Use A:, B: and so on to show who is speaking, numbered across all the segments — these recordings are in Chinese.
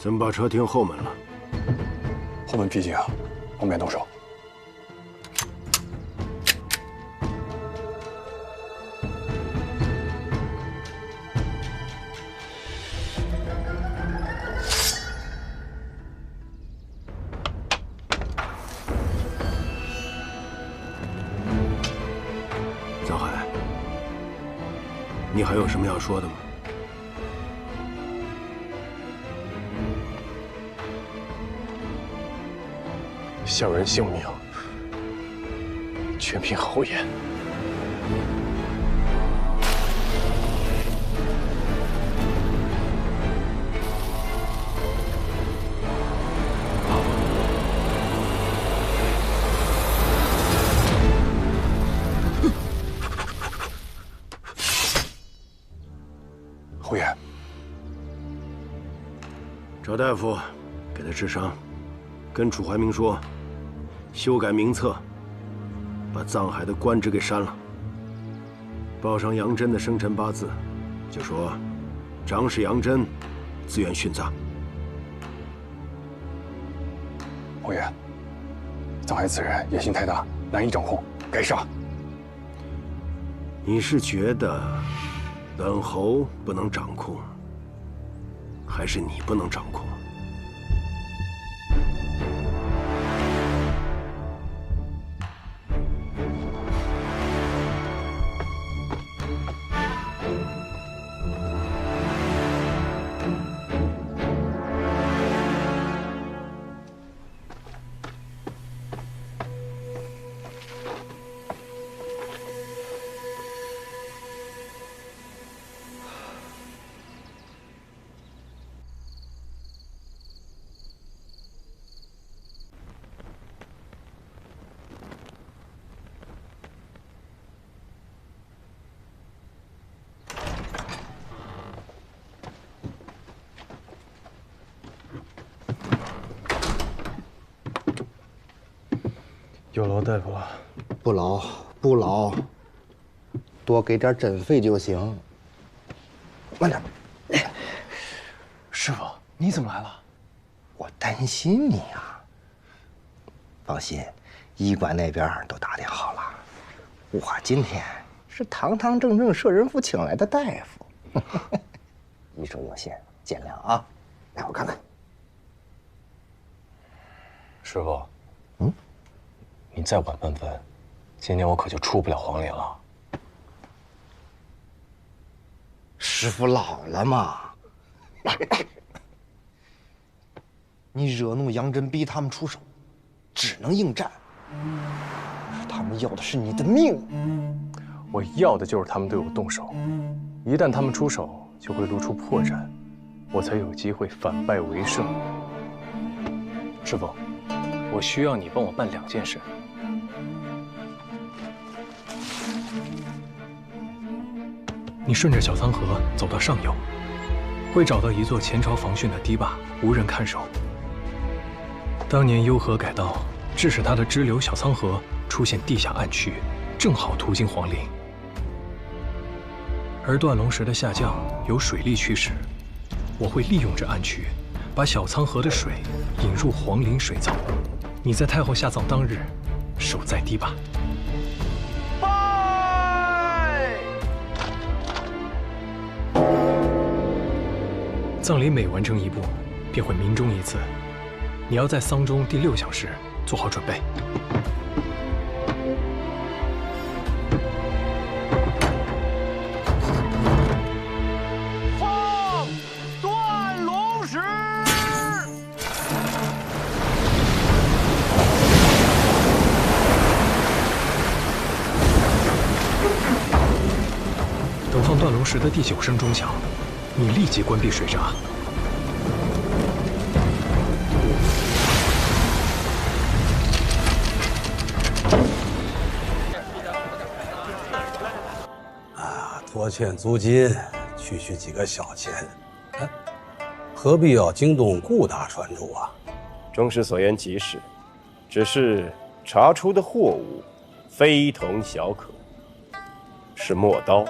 A: 怎么把车停后门了？
B: 后门闭紧啊，方便动手。
A: 张海，你还有什么要说的吗？
B: 小人性命，全凭侯爷。侯爷，
A: 赵大夫，给他治伤，跟楚怀明说。 修改名册，把藏海的官职给删了，报上杨真的生辰八字，就说长史杨真自愿殉葬。
B: 侯爷，藏海此人野心太大，难以掌控，该杀。
A: 你是觉得本侯不能掌控，还是你不能掌控？
B: 有劳大夫了。
C: 不劳不劳，多给点诊费就行。慢点。
B: 师傅，你怎么来了？
C: 我担心你啊。放心，医馆那边都打点好了。我今天是堂堂正正摄人府请来的大夫，医术有限，见谅啊。来，我看看。
B: 师傅，你再晚半分，今年我可就出不了皇陵了。
C: 师傅老了嘛，你惹怒杨真，逼他们出手，只能应战。他们要的是你的命。
B: 我要的就是他们对我动手，一旦他们出手，就会露出破绽，我才有机会反败为胜。师傅，我需要你帮我办2件事。你顺着小仓河走到上游，会找到一座前朝防汛的堤坝，无人看守。当年幽河改道，致使它的支流小仓河出现地下暗渠，正好途经皇陵。而断龙石的下降由水力驱使，我会利用这暗渠，把小仓河的水引入皇陵水槽。你在太后下葬当日，守在堤坝。葬礼每完成一步，便会鸣钟一次。你要在丧钟第6响时做好准备。
D: 放断龙石！
B: 等放断龙石的第9声钟响，你立即关闭水闸。
E: 拖欠租金，区区几个小钱，何必要惊动顾大船主啊？
F: 中士所言极是，只是查出的货物非同小可，是墨刀。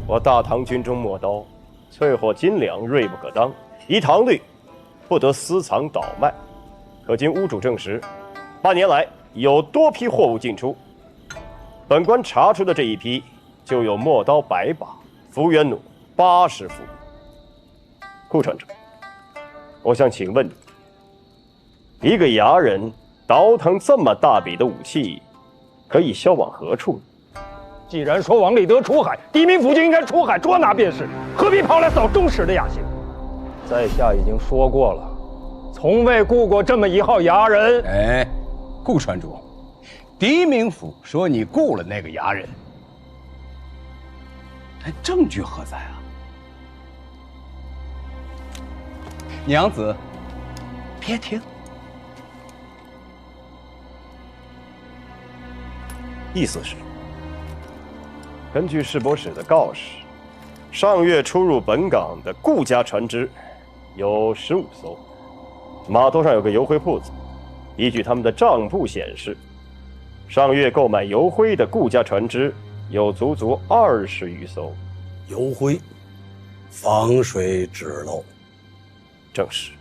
F: 我大唐军中墨刀，淬火金两，锐不可当，依唐律，不得私藏倒卖。可经屋主证实，8年来有多批货物进出。本官查出的这一批，就有磨刀100把，幅元弩80副。顾船长，我想请问你，一个牙人倒腾这么大笔的武器，可以销往何处呢？
D: 既然说王立德出海，狄明府就应该出海捉拿便是，何必跑来扫中使的雅兴？在下已经说过了，从未雇过这么一号牙人。
G: 哎，顾船主，狄明府说你雇了那个牙人，哎，证据何在啊？娘子，别听。
F: 意思是，根据市舶使的告示，上月出入本港的顾家船只有15艘，码头上有个油灰铺子，依据他们的账簿显示，上月购买油灰的顾家船只有足足20余艘。
E: 油灰，防水止漏。
F: 正是，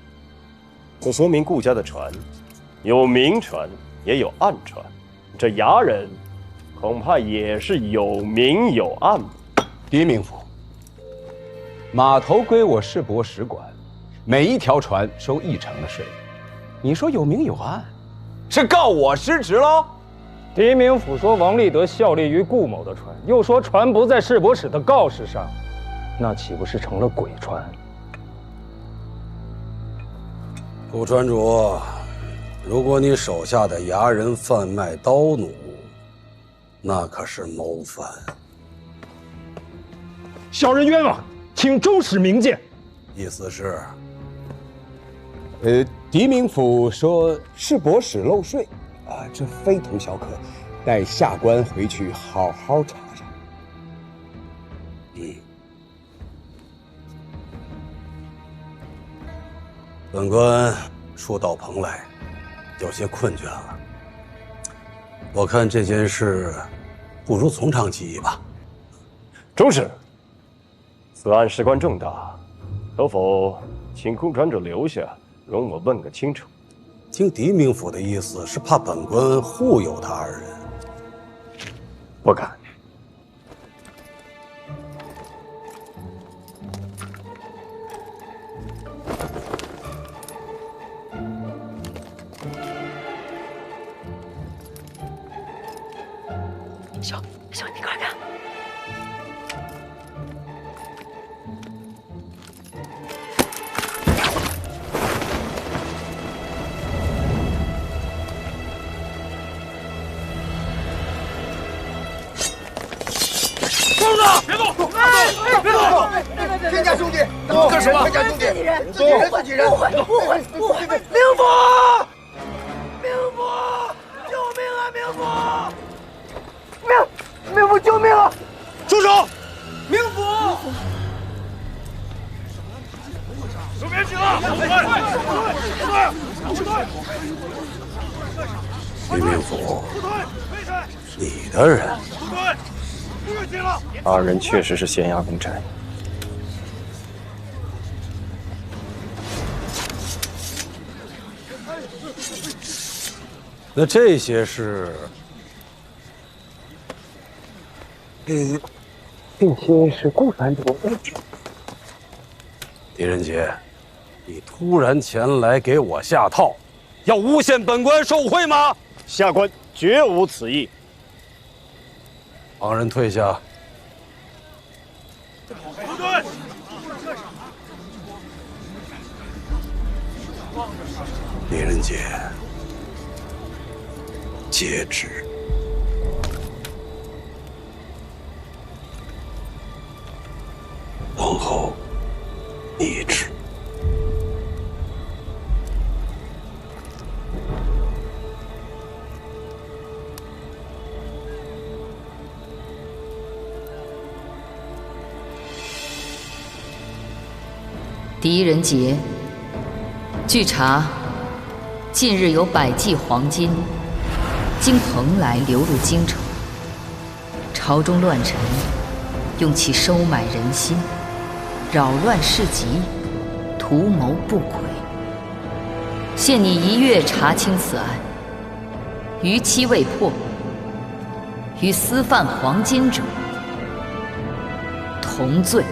F: 这说明顾家的船有明船也有暗船，这牙人恐怕也是有明有暗。
G: 狄明府，码头归我市舶使管，每一条船收1成的税。你说有明有暗，是告我失职喽？
D: 狄明府说王立德效力于顾某的船，又说船不在市舶使的告示上，那岂不是成了鬼船？
E: 顾船主，如果你手下的牙人贩卖刀弩，那可是谋反。
D: 小人冤枉，请中使明鉴。
E: 意思是，
G: 狄明府说市舶使漏税，啊，这非同小可，待下官回去好好查查。
E: 本官初到蓬莱，有些困倦了。我看这件事，不如从长计议吧。
F: 中使，此案事关重大，可否请顾船主留下，容我问个清楚？
E: 听狄明府的意思是怕本官护佑他2人。
F: 不敢。
H: 兄，你快看！
D: 疯子，别动！别动！
C: 天家兄弟，干什么？天家兄弟，自己人，自己人，
H: 误会！
C: 明府，救命啊！明府，救命啊！
D: 住手！
C: 明府，
D: 都别急了！
E: 狄明府，你的人
F: 2人确实是咸阳公差。
E: 那这些是？
C: 这些是顾船主。
E: 狄仁杰，你突然前来给我下套，要诬陷本官受贿吗？
F: 下官绝无此意。
E: 帮人退下。狄仁杰，接旨。往后一致。
H: 狄仁杰，据查，近日有100骑黄金经蓬莱流入京城，朝中乱臣用其收买人心，扰乱市集，图谋不轨。限你1月查清此案，逾期未破，与私贩黄金者同罪。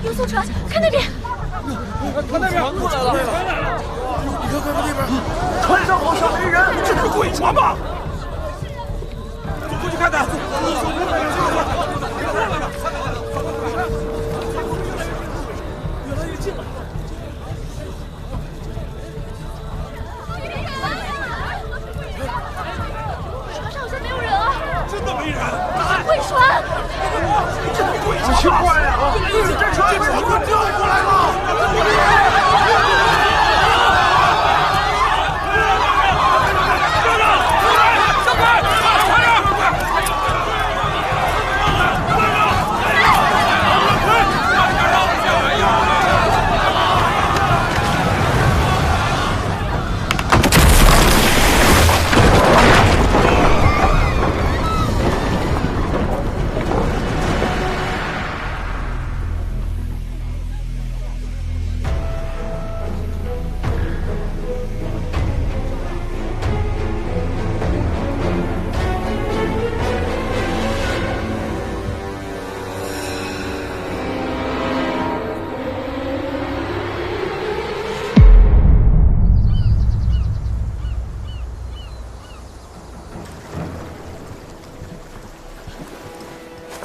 I: 有艘船，看那边，
J: 看那边，船过来了！你看那边，船上好像没人，这是鬼船吧？走过去看看。越来越近了。
I: 船上好像没有人啊！
J: 真的没人？
I: 鬼船！
J: 这是鬼船！奇怪呀！这船掉过来了！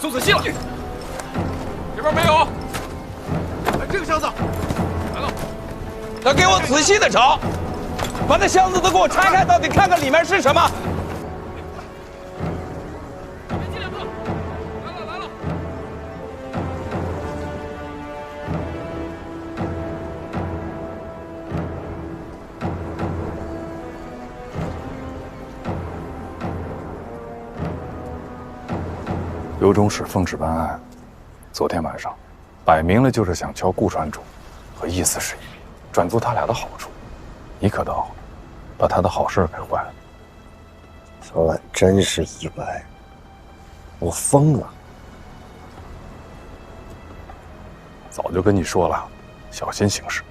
K: 送仔细了，这边没有。
J: 这个箱子
K: 来了，那给我仔细的找，把那箱子都给我拆开，到底看看里面是什么。前进2步，来了。
L: 刘中使奉旨办案，昨天晚上，摆明了就是想敲顾船主和意思是一笔，赚足他俩的好处。你可倒好，把他的好事给坏了。
C: 昨晚真是意外，我疯了。
L: 早就跟你说了，小心行事。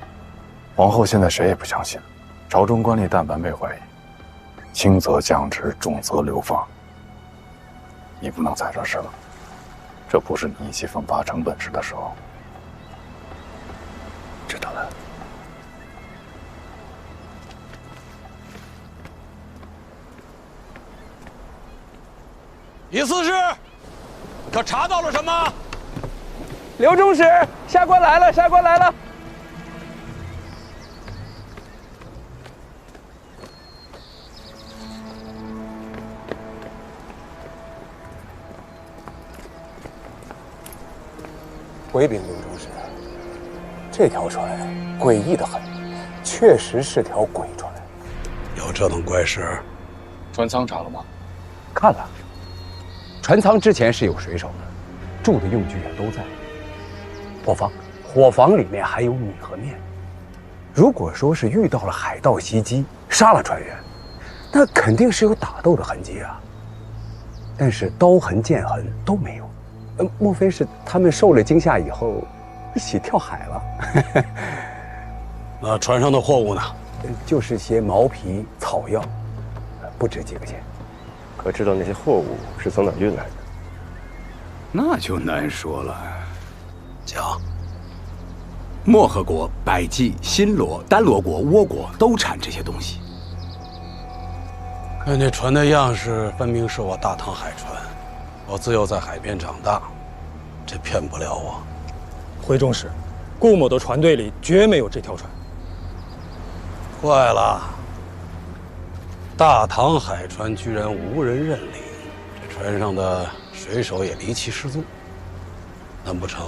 L: 皇后现在谁也不相信，朝中官吏但凡被怀疑，轻则降职，重则流放。你不能再惹事了，这不是你意气风发成本事的时候。知道了。
K: 李司事，可查到了什么？
G: 刘中使，下官来了，下官来了。
M: 回禀刘中使，这条船诡异得很，确实是条鬼船。
E: 有这种怪事？
L: 船舱查了吗？
G: 看了，船舱之前是有水手的，住的用具也都在。伙房里面还有米和面。如果说是遇到了海盗袭击，杀了船员，那肯定是有打斗的痕迹啊。但是刀痕、剑痕都没有。莫非是他们受了惊吓以后一起跳海了？
E: 那船上的货物呢？
G: 就是些毛皮、草药，不值几个钱。
F: 可知道那些货物是从哪运来的？
N: 那就难说了。
E: 讲。
N: 漠河国、百济、新罗、丹罗国、倭国都产这些东西。
E: 看这船的样式，分明是我大唐海船。我自幼在海边长大，这骗不了我。
D: 回中使，顾某的船队里绝没有这条船。
E: 怪了，大唐海船居然无人认领，这船上的水手也离奇失踪，难不成？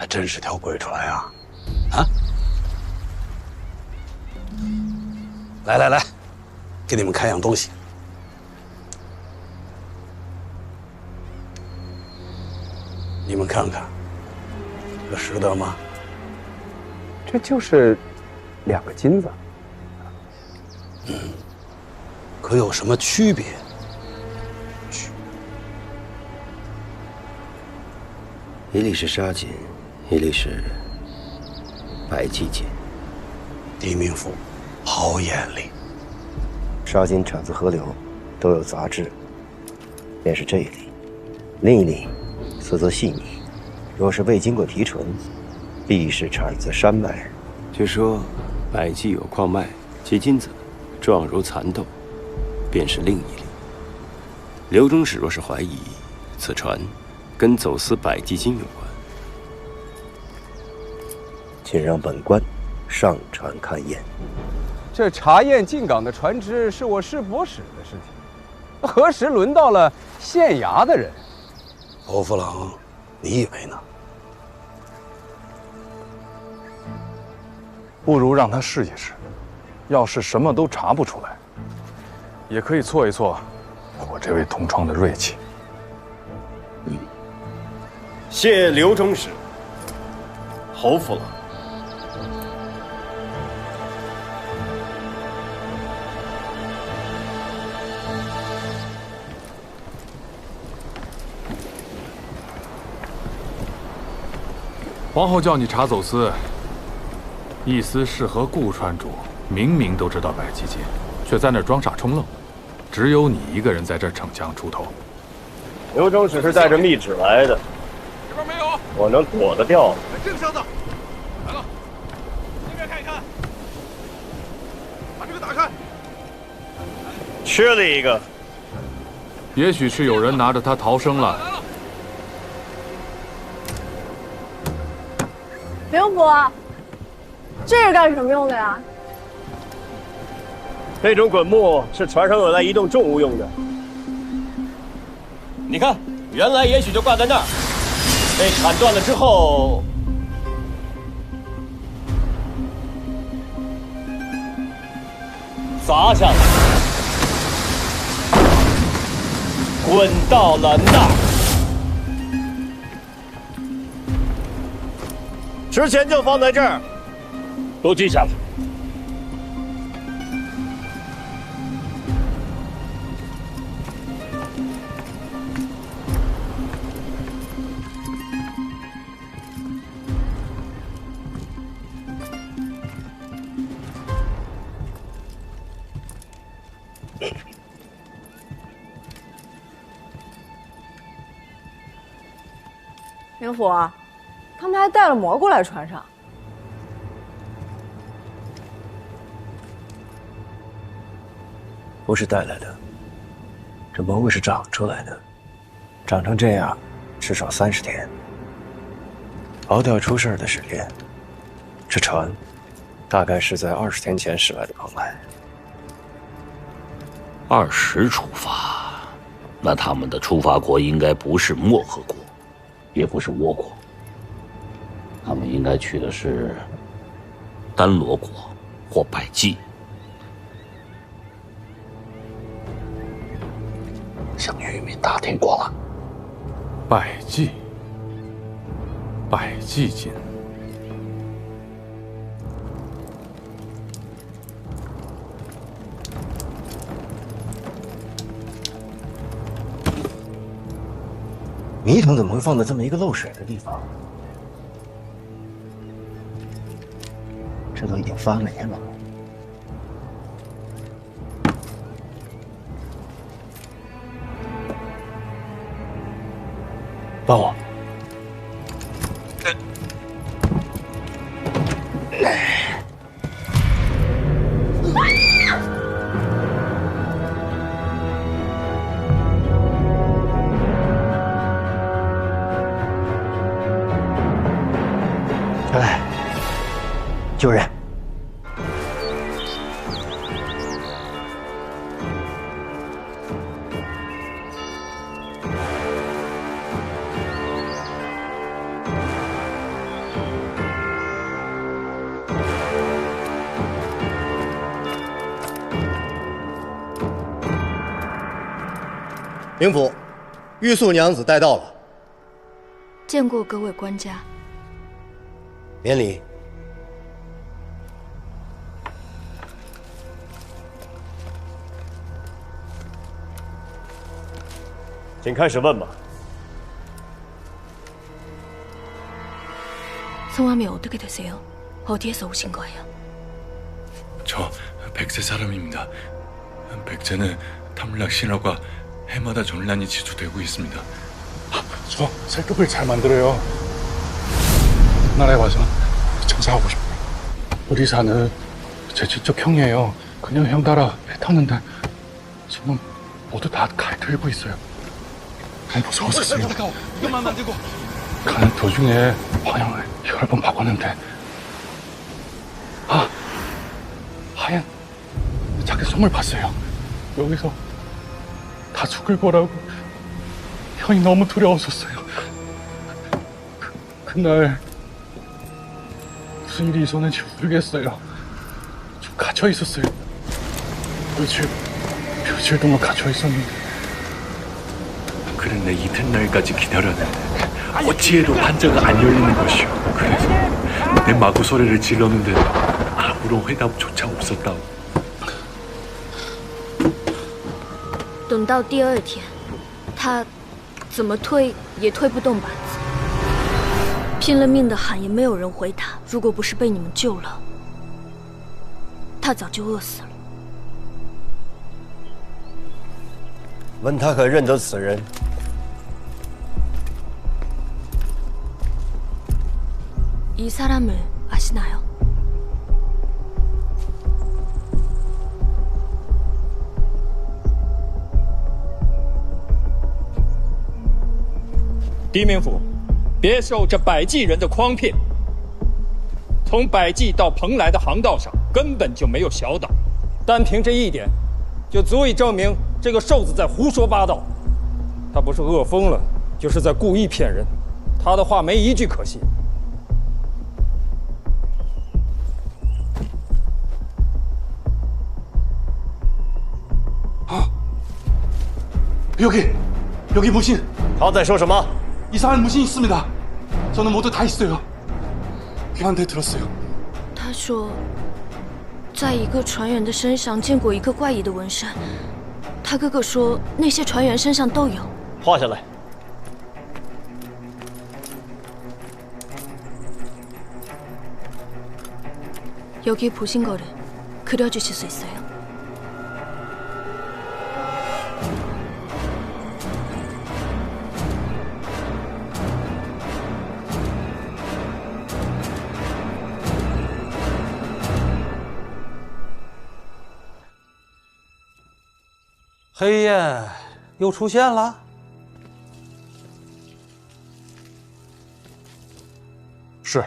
E: 还真是条鬼船啊！啊！来来来，给你们看样东西。你们看看，这识得吗？
M: 这就是2个金子。
E: 可有什么区别？
C: 一粒是沙金，一粒是百济金。
E: 狄明府好眼力。
C: 沙金产自河流，都有杂质，便是这一粒。另一粒色泽细腻，若是未经过提纯，必是产自山脉。
O: 据说百济有矿脉，其金子状如蚕豆，便是另一例。刘中使若是怀疑此船跟走私百济金有关，
C: 请让本官上船勘验。
M: 这查验进港的船只是我师伯使的事情，何时轮到了县衙的人？
E: 侯夫郎，你以为呢？
L: 不如让他试一试，要是什么都查不出来，也可以挫一挫我这位同窗的锐气。
F: 谢刘中使，侯夫郎。
L: 皇后叫你查走私，意思是和顾川主明明都知道百济金，却在那儿装傻充愣，只有你一个人在这儿逞强出头。
F: 刘中使是带着密旨来的，
J: 这边没有，
F: 我能躲得掉吗？
J: 这个箱子来了，那边看一看，把这个打开。
F: 缺了一个，
L: 也许是有人拿着它逃生了。
P: 刘伯，这是干什么用的呀？
F: 这种滚木是船上用来移动重物用的。你看，原来也许就挂在那儿，被砍断了之后，砸下来，滚到了那儿。之前就放在这儿，都记下了。
P: 明府，他们还带了蘑菇来船上。
A: 不是带来的，这蘑菇是长出来的，长成这样，至少30天。熬掉出事儿的时间，这船大概是在20天前驶来的蓬莱。
Q: 20出发，那他们的出发国应该不是漠河国，也不是倭国，他们应该去的是丹罗国或百济。向渔民打听过了，
L: 百济金。
A: 米桶怎么会放在这么一个漏水的地方？这都已经发霉了。帮我。下来，救人。
R: 灵府，玉素娘子带到了。
I: 见过各位官家。
R: 免礼。
F: 请开始问吧。
I: 성함이 어떻게 되세요? 어디에서 오신 거예요?
L: 저 백제 사람입니다. 백제는 탐락신화가 해마다 전란이 지주되고 있습니다.
S: 저 살급을 잘 만들어요. 나라에 와서 장사하고 싶어요. 오리사는 제 직접 형이에요. 그냥 형 따라 배 탔는데 지금 모두 다 칼 들고 있어요. 너무 무서웠었어요.
K: 이것만 만들고.
S: 가는 도중에 방향을 여러 번 바꿨는데 하얀 자기 손을 봤어요. 여기서 다 죽을 거라고 형이 너무 두려웠었어요. 그날 무슨 일이 있었는지 모르겠어요. 좀 갇혀 있었어요. 며칠 동안 갇혀 있었는데.
L: 그런데 이튿날까지 기다렸는데 어찌해도 판자가 안 열리는 것이오. 그래서 내 마구 소리를 질렀는데 아무런 회답조차 없었다고.
I: 等到第2天，他怎么推也推不动板子，拼了命的喊也没有人回他。如果不是被你们救了，他早就饿死了。
F: 问他可认得此人？
I: 이 사람을 아시나요?
D: 狄明府，别受这百济人的诓骗。从百济到蓬莱的航道上根本就没有小岛，单凭这一点，就足以证明这个瘦子在胡说八道。他不是饿疯了，就是在故意骗人，他的话没一句可信。
S: 여기 무신.
F: 他在说什么？
S: 이상한 무신이 있습니다. 저는 모두 다 있어요. 귀한테 들었어요.
I: 他说，在一个船员的身上见过一个怪异的纹身。他哥哥说，那些船员身上都有。
F: 画下来。
I: 여기 보신 거를 그려주실 수 있어요?
E: 黑焰又出现了。
L: 是。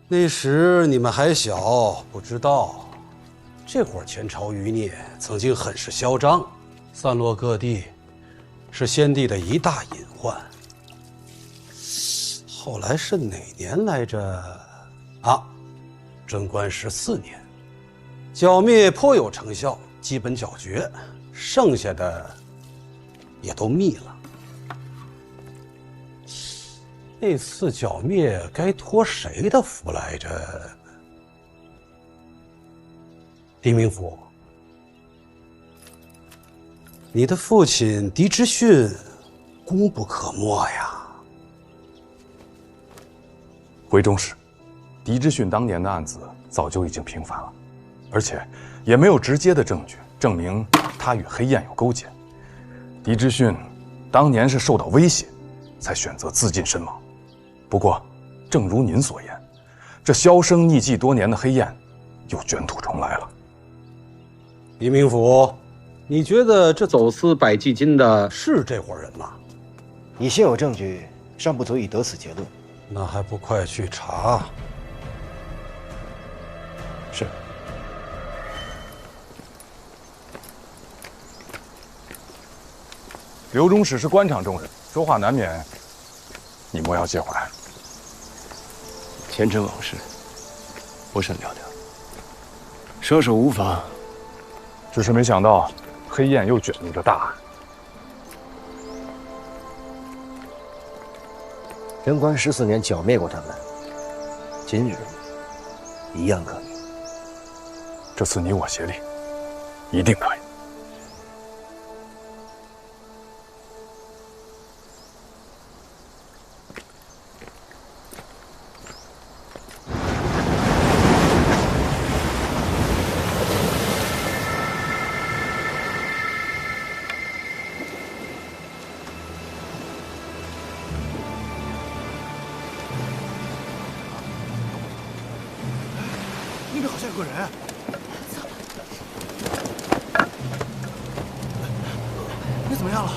E: 那时你们还小，不知道，这会儿前朝余孽曾经很是嚣张，散落各地，是先帝的一大隐患。后来是哪年来着？啊，贞观14年。 剿灭颇有成效，基本剿绝，剩下的也都灭了。那次剿灭该托谁的福来着？狄明府，你的父亲狄之训功不可没呀。
L: 回中使，狄之训当年的案子早就已经平反了。 而且也没有直接的证据证明他与黑焰有勾结。狄之训当年是受到威胁，才选择自尽身亡。不过，正如您所言，这销声匿迹多年的黑焰又卷土重来了。
E: 狄明府，你觉得这走私百济金的是这伙人吗？
C: 以现有证据，尚不足以得此结论。
E: 那还不快去查？
L: 是。 刘中使是官场中人，说话难免你莫要介怀。
O: 前尘往事，不甚了了。射手无妨，
L: 只是没想到黑焰又卷入这大海。
R: 贞观14年剿灭过他们，今日一样可以。
L: 这次你我协力，一定可以。
J: 那边好像有个人。你怎么样了？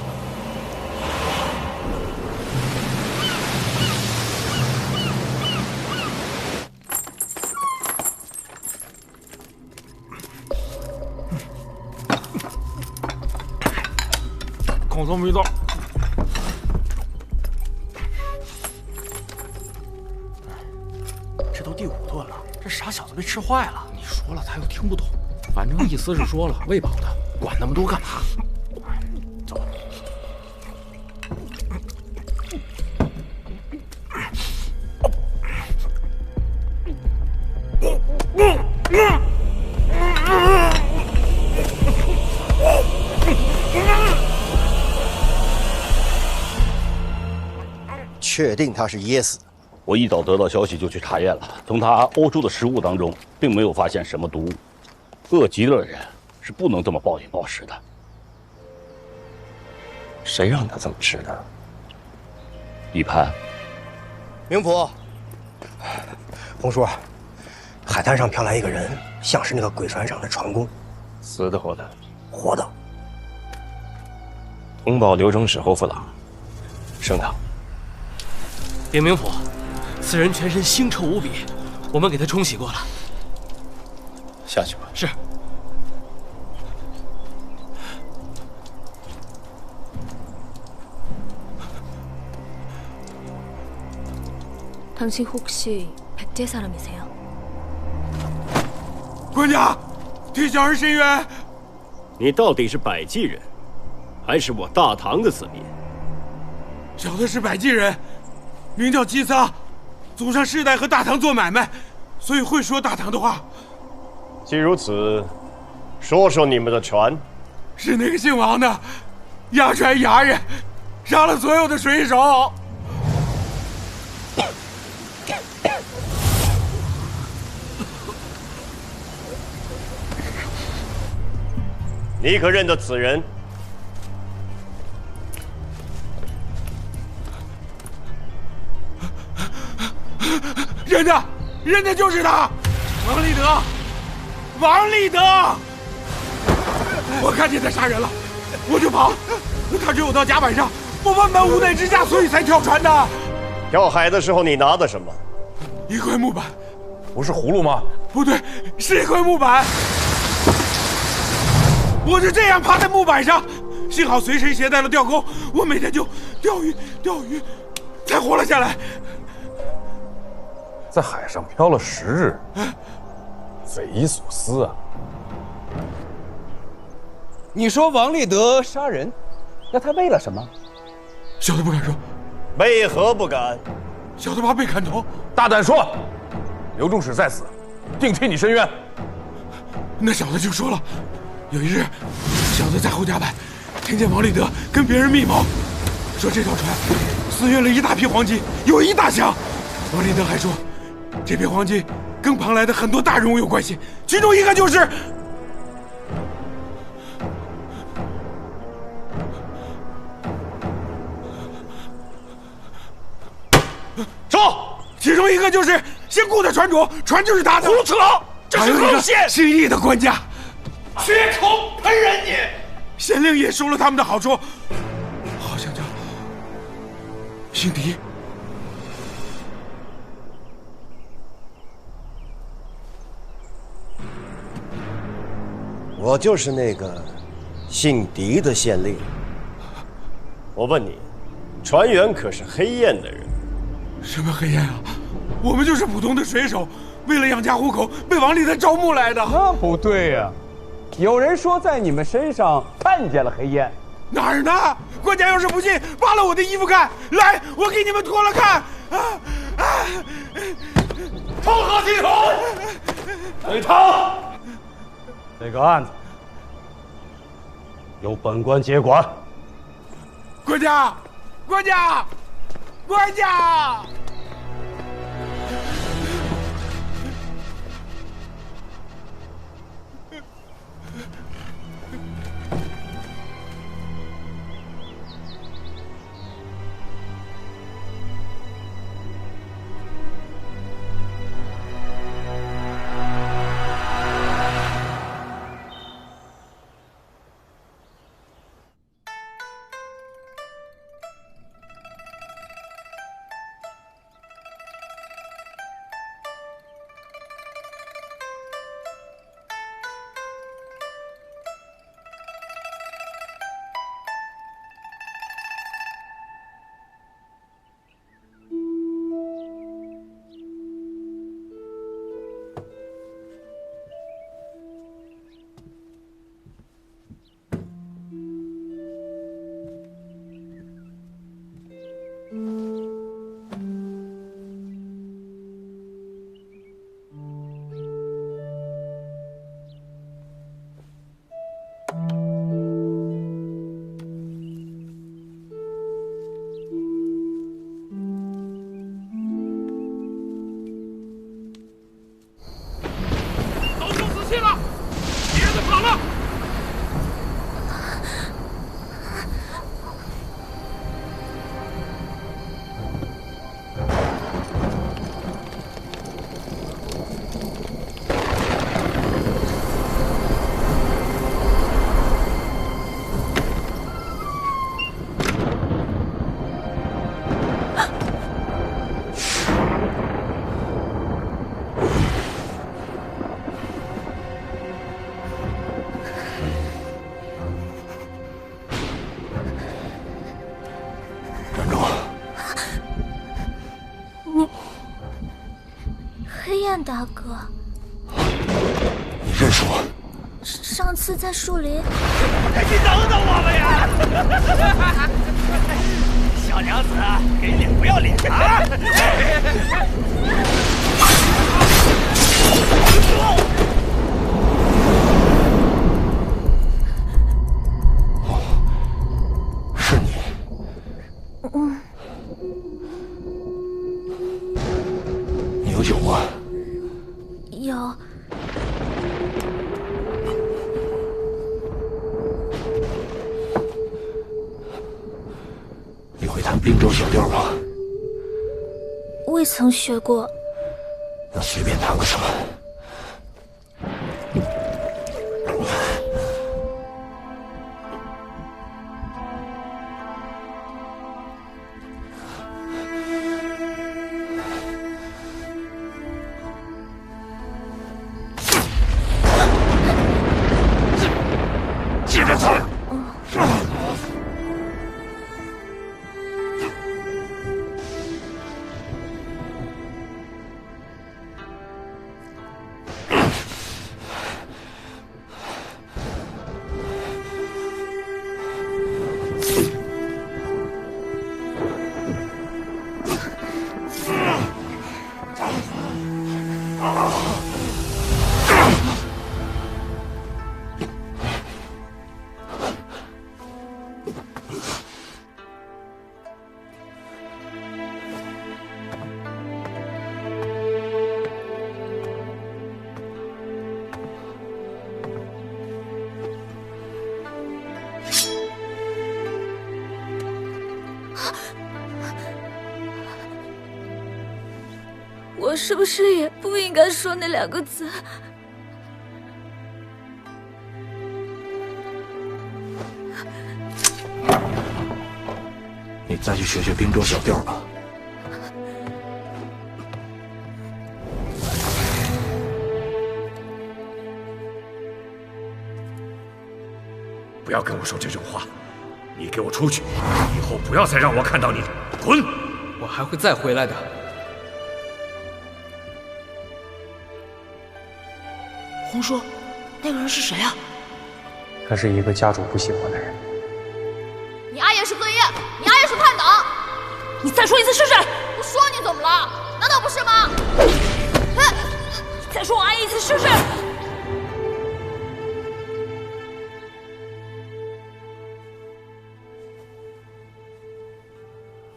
S: 孔松迷道。
J: 这都第5顿了，这傻小子被吃坏了。你说了他又听不懂，反正意思是说了喂饱的，管那么多干嘛？走。
R: 确定他是噎死的。
Q: 我一早得到消息就去查验了，从他欧洲的食物当中并没有发现什么毒物。饿极了的人是不能这么暴饮暴食的。
R: 谁让他这么吃的？
Q: 一盘。
C: 明府，红叔，海滩上飘来一个人，像是那个鬼船上的船工。
F: 死的活的？
C: 活的。
F: 通报刘中使侯副郎，升堂。
J: 禀明府，此人全身腥臭无比，我们给他冲洗过了。
F: 下去吧。
J: 是。
I: 당신 혹시 백제 사람이세요?
S: 官家，替小儿申冤。
O: 你到底是百济人，还是我大唐的子民？
S: 小的是百济人，名叫姬撒，祖上世代和大唐做买卖，所以会说大唐的话。
F: 既如此，说说你们的船。
S: 是那个姓王的，押船衙人，杀了所有的水手。
F: 你可认得此人？
S: 认得，认得就是他，王立德，王立德。我看见他杀人了，我就跑。他追我到甲板上，我万般无奈之下，所以才跳船的。
F: 跳海的时候你拿的什么？
S: 一块木板。
L: 不是葫芦吗？
S: 不对，是一块木板。我就这样趴在木板上，幸好随身携带了钓钩，我每天就钓鱼，才活了下来。
L: 在海上漂了10日，匪夷所思啊！
M: 你说王立德杀人，那他为了什么？
S: 小的不敢说。
F: 为何不敢？
S: 小的怕被砍头。
L: 大胆说！刘仲使在此，定替你申冤。
S: 那小的就说了。有一日，小的在后甲板，听见王立德跟别人密谋，说这条船私运了一大批黄金，有1大箱。王立德还说，这批黄金跟庞来的很多大人物有关系，其中一个就是……
F: 说，
S: 其中一个就是姓顾的船主，船就是他的。
F: 胡扯！这是横线。
S: 姓易的官家。
F: 血口喷人你！
S: 县令也收了他们的好处，好像叫姓狄。
R: 我就是那个姓狄的县令。
F: 我问你，船员可是黑焰的人？
S: 什么黑焰啊？我们就是普通的水手，为了养家糊口，被王立德招募来的。
M: 那不对呀。有人说在你们身上看见了黑烟，
J: 哪儿呢？官家要是不信，扒了我的衣服看。来，我给你们脱了看。
K: 成何体统？北堂，
E: 这个案子由本官接管。
J: 官家，官家，官家！
I: 大哥，
K: 你认识我？
I: 上次在树林。
K: 你等等我们呀！小娘子，给脸不要脸啊！
R: 是你。你有酒吗？
I: 有。
R: 你会弹滨州小调吗？
I: 未曾学过。
R: 那随便弹个什么？
K: 接着弹。
I: 我是不是也不应该说那2个字？
R: 你再去学学滨州小调吧。
K: 不要跟我说这种话！你给我出去！以后不要再让我看到你！滚！
T: 我还会再回来的。
U: 红叔，那个人是谁啊？
B: 他是一个家主不喜欢的人。
I: 你阿爷是罪业，你阿爷是叛党。你再说一次试试。我说你怎么了？难道不是吗？再说我阿爷一次试试。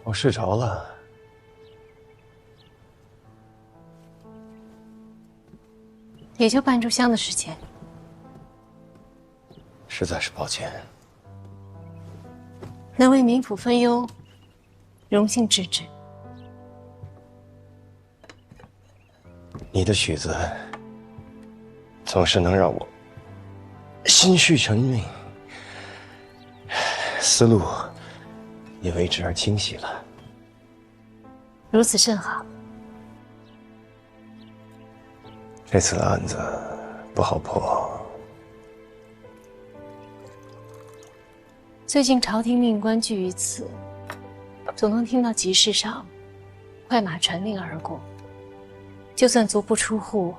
A: 我睡着了。
U: 也就半炷香的时间。
A: 实在是抱歉。
U: 能为冥府分忧，荣幸之至。
A: 你的曲子总是能让我心绪沉静，思路也为之而清晰了。
U: 如此甚好。
A: 这次的案子不好破。
U: 最近朝廷命官聚于此，总能听到集市上快马传令而过，就算足不出户，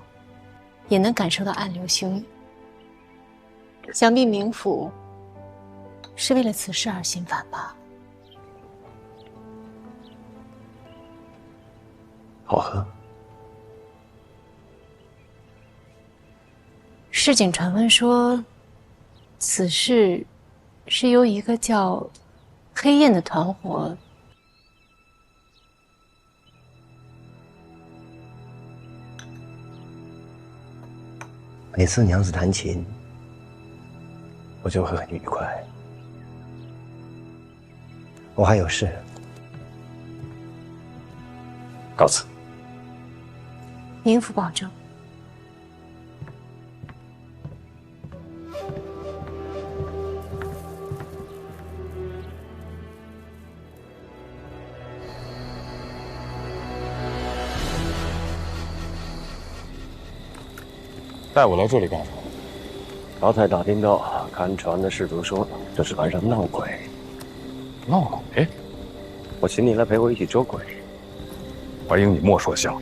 U: 也能感受到暗流汹涌。想必冥府是为了此事而心烦吧？
A: 好喝。
U: 市井传闻说，此事是由一个叫黑燕的团伙。
A: 每次娘子弹琴，我就会很愉快。我还有事，告辞。
U: 冥府保重。
L: 带我来这里干什么？
A: 刚才打听到，看船的士卒说这是船上闹鬼。
L: 闹鬼？
A: 我请你来陪我一起捉鬼。
L: 怀英，你莫说笑。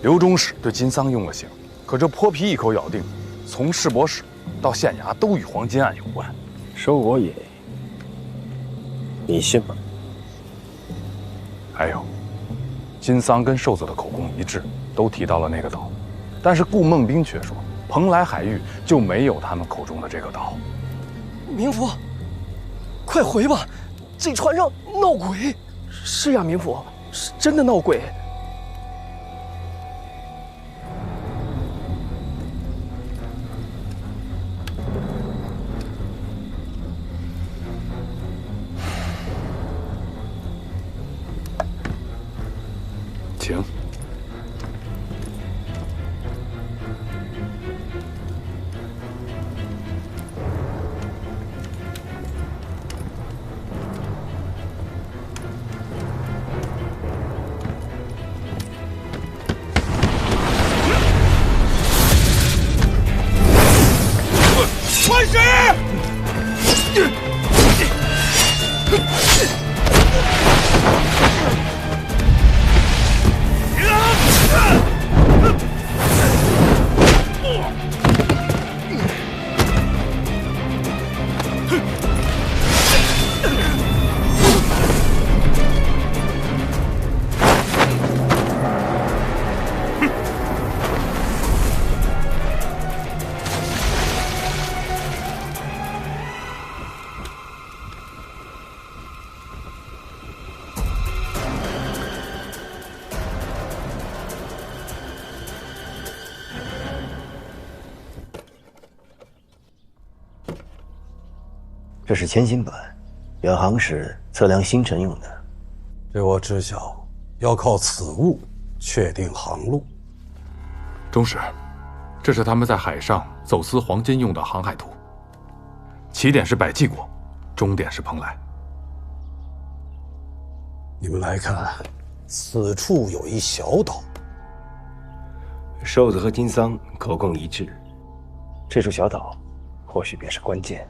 L: 刘中使对金桑用了刑，可这泼皮一口咬定，从市舶使到县衙都与黄金案有关。
A: 说我也，你信吗？
L: 还有，金桑跟瘦子的口供一致，都提到了那个岛。但是顾孟斌却说，蓬莱海域就没有他们口中的这个岛。
J: 冥府，快回吧！这船上闹鬼。是呀，冥府，是真的闹鬼。
L: 请。
J: 快使！
A: 这是签新本，远航时测量星辰用的。
E: 据我知晓，要靠此物确定航路。
L: 中使，这是他们在海上走私黄金用的航海图，起点是百济国，终点是蓬莱。
E: 你们来看，此处有一小岛。
A: 瘦子和金桑口供一致，这处小岛或许便是关键。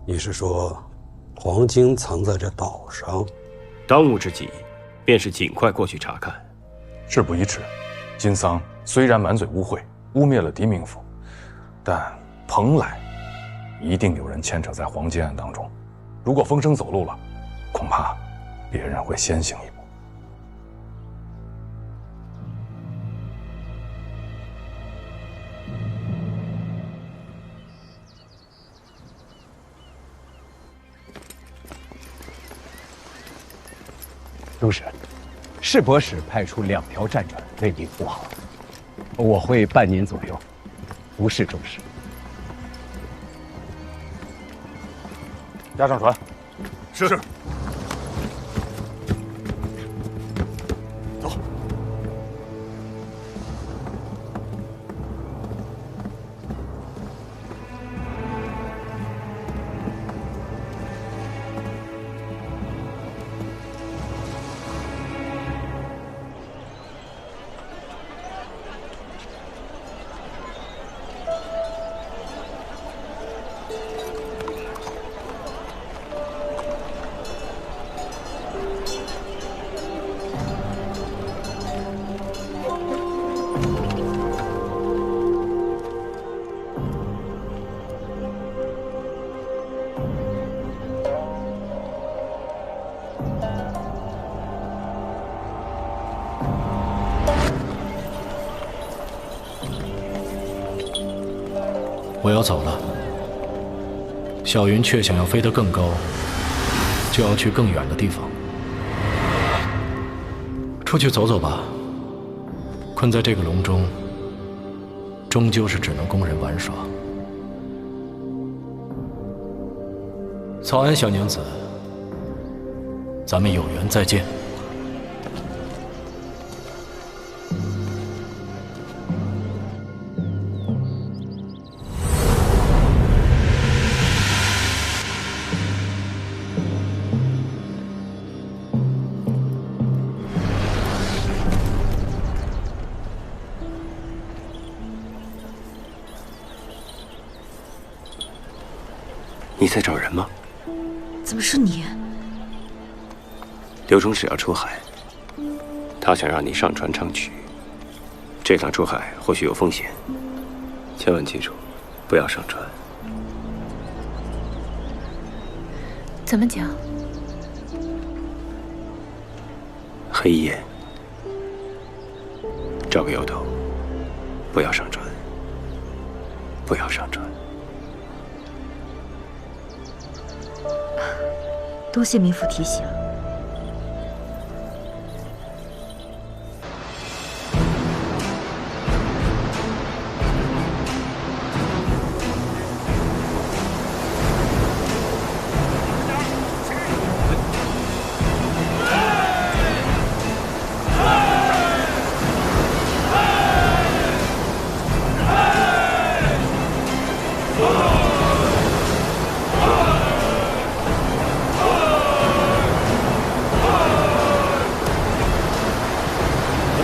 E: 你是说，黄金藏在这岛上？
O: 当务之急，便是尽快过去查看。
L: 事不宜迟，金桑虽然满嘴污秽，污蔑了狄明府，但蓬莱一定有人牵扯在黄金案当中。如果风声走漏了，恐怕别人会先行一步。
G: 都使，市舶使派出2条战船为您护航，我会半年左右，不是重视。
L: 押上船。
J: 是。走。
H: 我要走了。小云却想要飞得更高，就要去更远的地方。出去走走吧。困在这个笼中，终究是只能供人玩耍。早安，小娘子。咱们有缘再见。
O: 你在找人吗？
I: 怎么是你？
O: 刘中使要出海，他想让你上船唱曲。这趟出海或许有风险，千万记住，不要上船。
U: 怎么讲？
O: 黑夜，找个由头，不要上船，不要上船。
I: 多谢民府提醒。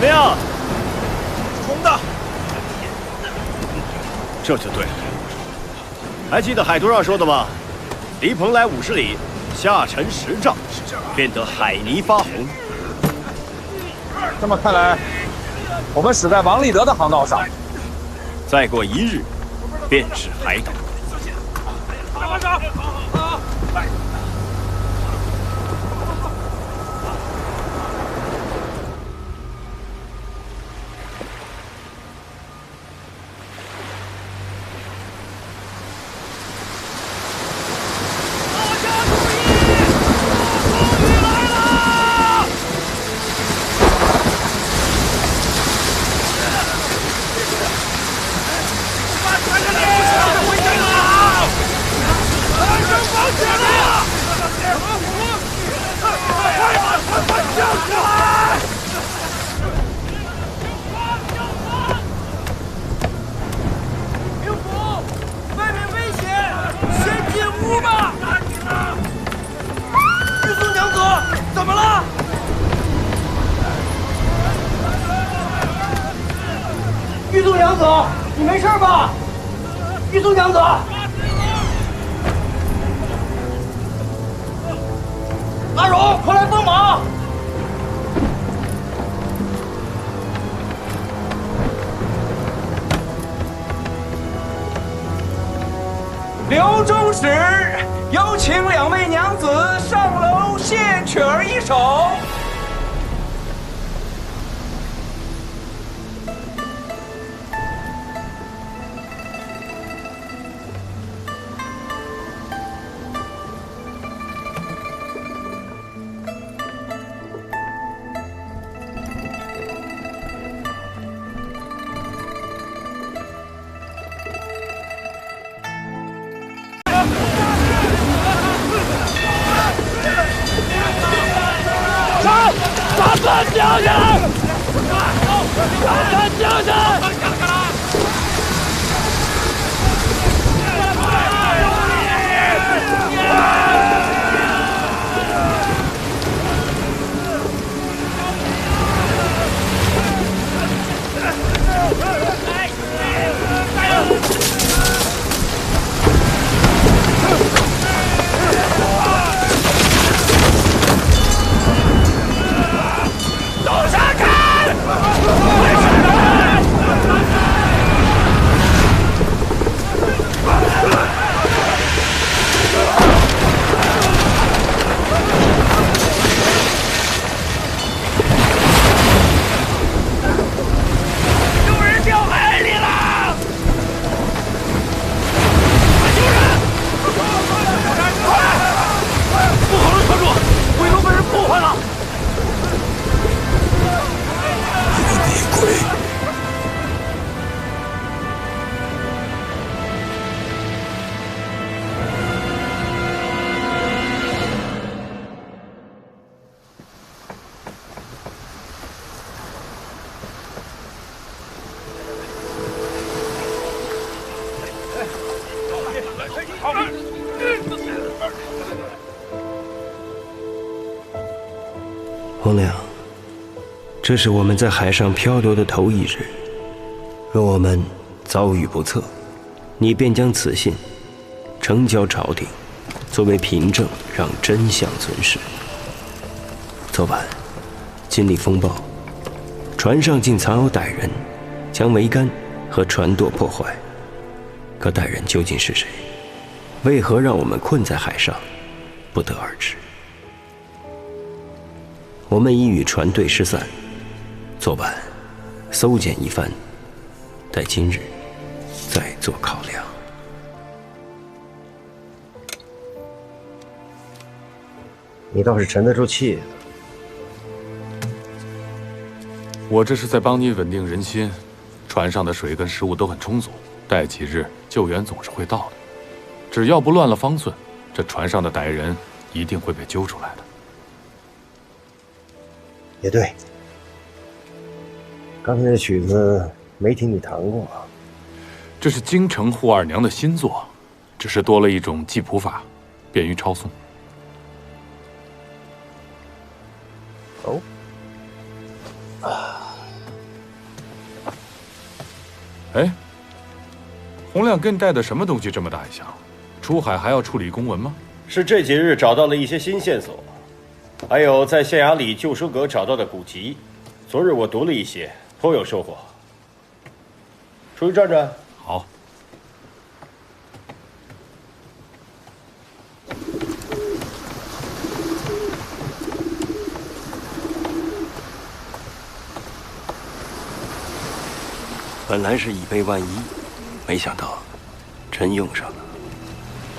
F: 怎么样？
J: 冲的！
F: 这就对了。还记得海图上说的吗？离蓬莱50里，下沉10丈，便得海泥发红。
M: 这么看来，我们驶在王立德的航道上。
F: 再过1日，便是海岛。
J: 马上！
V: 玉宗娘子，你没事吧？玉宗娘子，阿荣，快来帮忙！
M: 刘忠
K: 如实，有请2位娘子上楼献曲儿一首。
J: 把他交下来！把他交下来！走上看！快上来！有人掉海里了！救人！快！不好了，船主，鬼楼被人破坏了！你鬼！
O: 红亮，这是我们在海上漂流的头一日，若我们遭遇不测，你便将此信呈交朝廷，作为凭证，让真相存世。昨晚经历风暴，船上竟藏有歹人，将桅杆和船舵破坏。可歹人究竟是谁？为何让我们困在海上，不得而知。我们已与船队失散，昨晚搜检一番，待今日再做考量。
R: 你倒是沉得住气。
L: 我这是在帮你稳定人心，船上的水跟食物都很充足，待几日救援总是会到的。只要不乱了方寸，这船上的歹人一定会被揪出来的。
R: 也对，刚才的曲子没听你弹过。
L: 这是京城扈二娘的新作，只是多了一种记谱法，便于抄送。
R: 哦。
L: 哎，洪亮跟你带的什么东西这么大一箱？出海还要处理公文吗？
F: 是这几日找到了一些新线索。还有在县衙里旧书阁找到的古籍，昨日我读了一些，颇有收获。出去转转。
L: 好。
O: 本来是以备万一，没想到真用上了。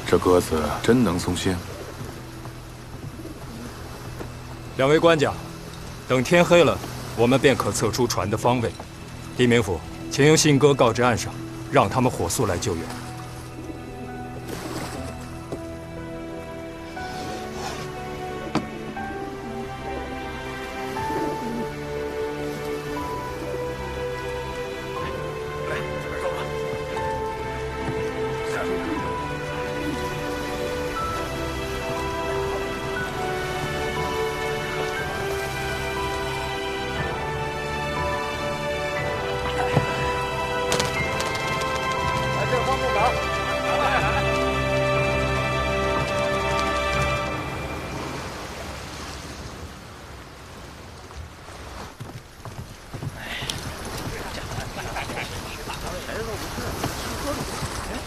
L: 这鸽子真能松心。
D: 2位官家，等天黑了，我们便可测出船的方位。狄明府，请用信鸽告知岸上，让他们火速来救援。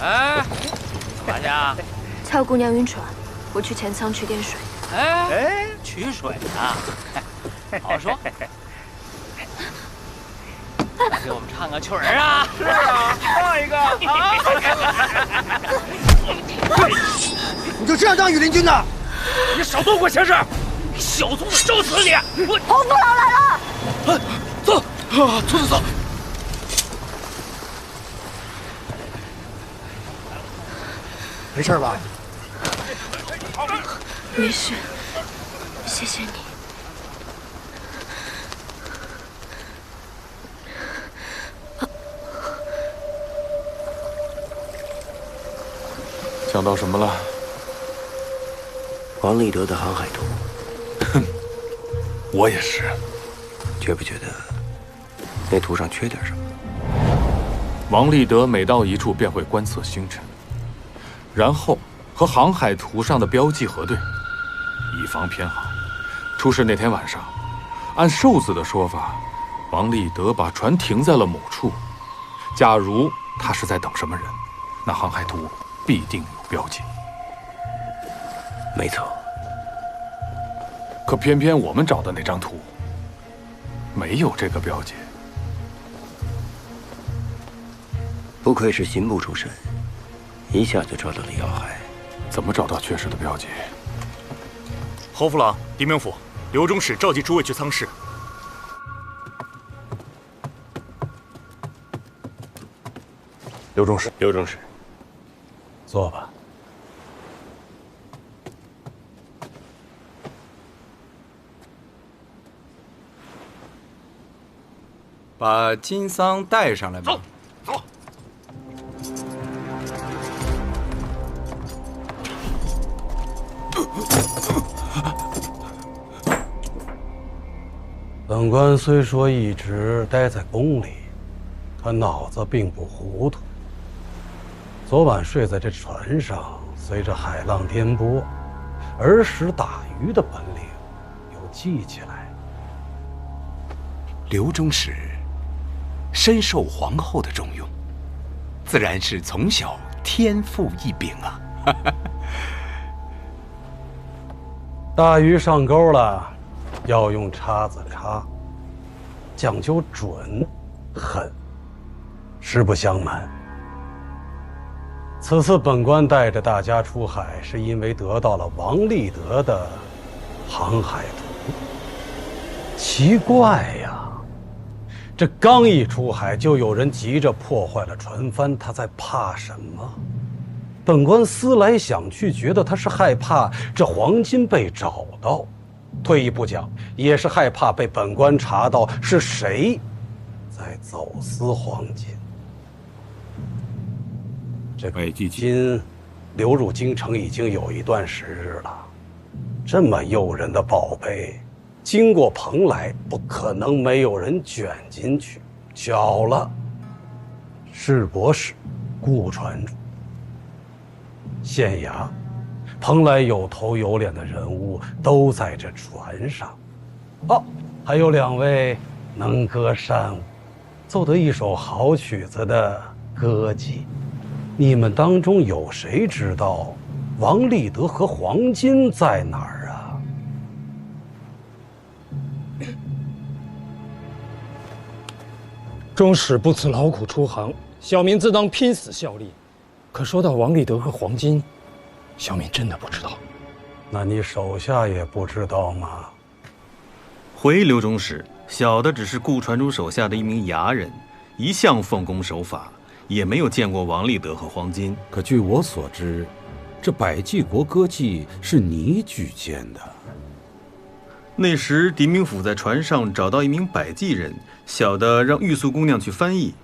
J: 哎，大家，
I: 蔡姑娘晕船，我去前舱取点水。
N: 哎，取水啊！好说。来给我们唱个曲儿啊！
J: 是啊，唱一个啊！
R: 你就这样当羽林军的？
J: 你少多管闲事！小兔子收死你！
I: 洪父老来了！
J: 走，兔子走。
R: 没事吧？
I: 没事，谢谢你。
L: 想到什么了？
O: 王立德的航海图。
L: 哼，我也是。
O: 觉不觉得那图上缺点什么？
L: 王立德每到一处便会观测星辰，然后和航海图上的标记核对，以防偏航。出事那天晚上，按瘦子的说法，王立德把船停在了某处。假如他是在等什么人，那航海图必定有标记。
O: 没错。
L: 可偏偏我们找的那张图没有这个标记。
O: 不愧是刑部出身，一下就抓到了要害。
L: 怎么找到确实的标记？
P: 侯府郎、狄明府、刘中使召集诸位去舱室。
L: 刘中使，
O: 刘中使，
E: 坐吧。
M: 把金桑带上来吧。
P: 走。
E: 本官虽说一直待在宫里，可脑子并不糊涂。昨晚睡在这船上，随着海浪颠簸，儿时打鱼的本领又记起来。
W: 刘中使深受皇后的重用，自然是从小天赋异禀啊。
E: 大鱼上钩了，要用叉子插，讲究准、狠。实不相瞒，此次本官带着大家出海，是因为得到了王立德的航海图。奇怪呀，这刚一出海，就有人急着破坏了船帆，他在怕什么？本官思来想去，觉得他是害怕这黄金被找到，退一步讲，也是害怕被本官查到是谁在走私黄金。这北极金流入京城已经有一段时日了，这么诱人的宝贝，经过蓬莱，不可能没有人卷进去。巧了，世博使、顾船主、县衙、蓬莱有头有脸的人物都在这船上。哦，还有2位能歌善舞、奏得一首好曲子的歌姬。你们当中有谁知道王立德和黄金在哪儿啊？
D: 中使不辞劳苦出航，小民自当拼死效力。可说到王立德和黄金，小民真的不知道。
E: 那你手下也不知道吗？
X: 回刘中使，小的只是顾船主手下的一名衙人，一向奉公守法，也没有见过王立德和黄金。
E: 可据我所知，这百济国歌妓是你举荐的。
X: 那时狄明府在船上找到一名百济人，小的让玉素姑娘去翻译。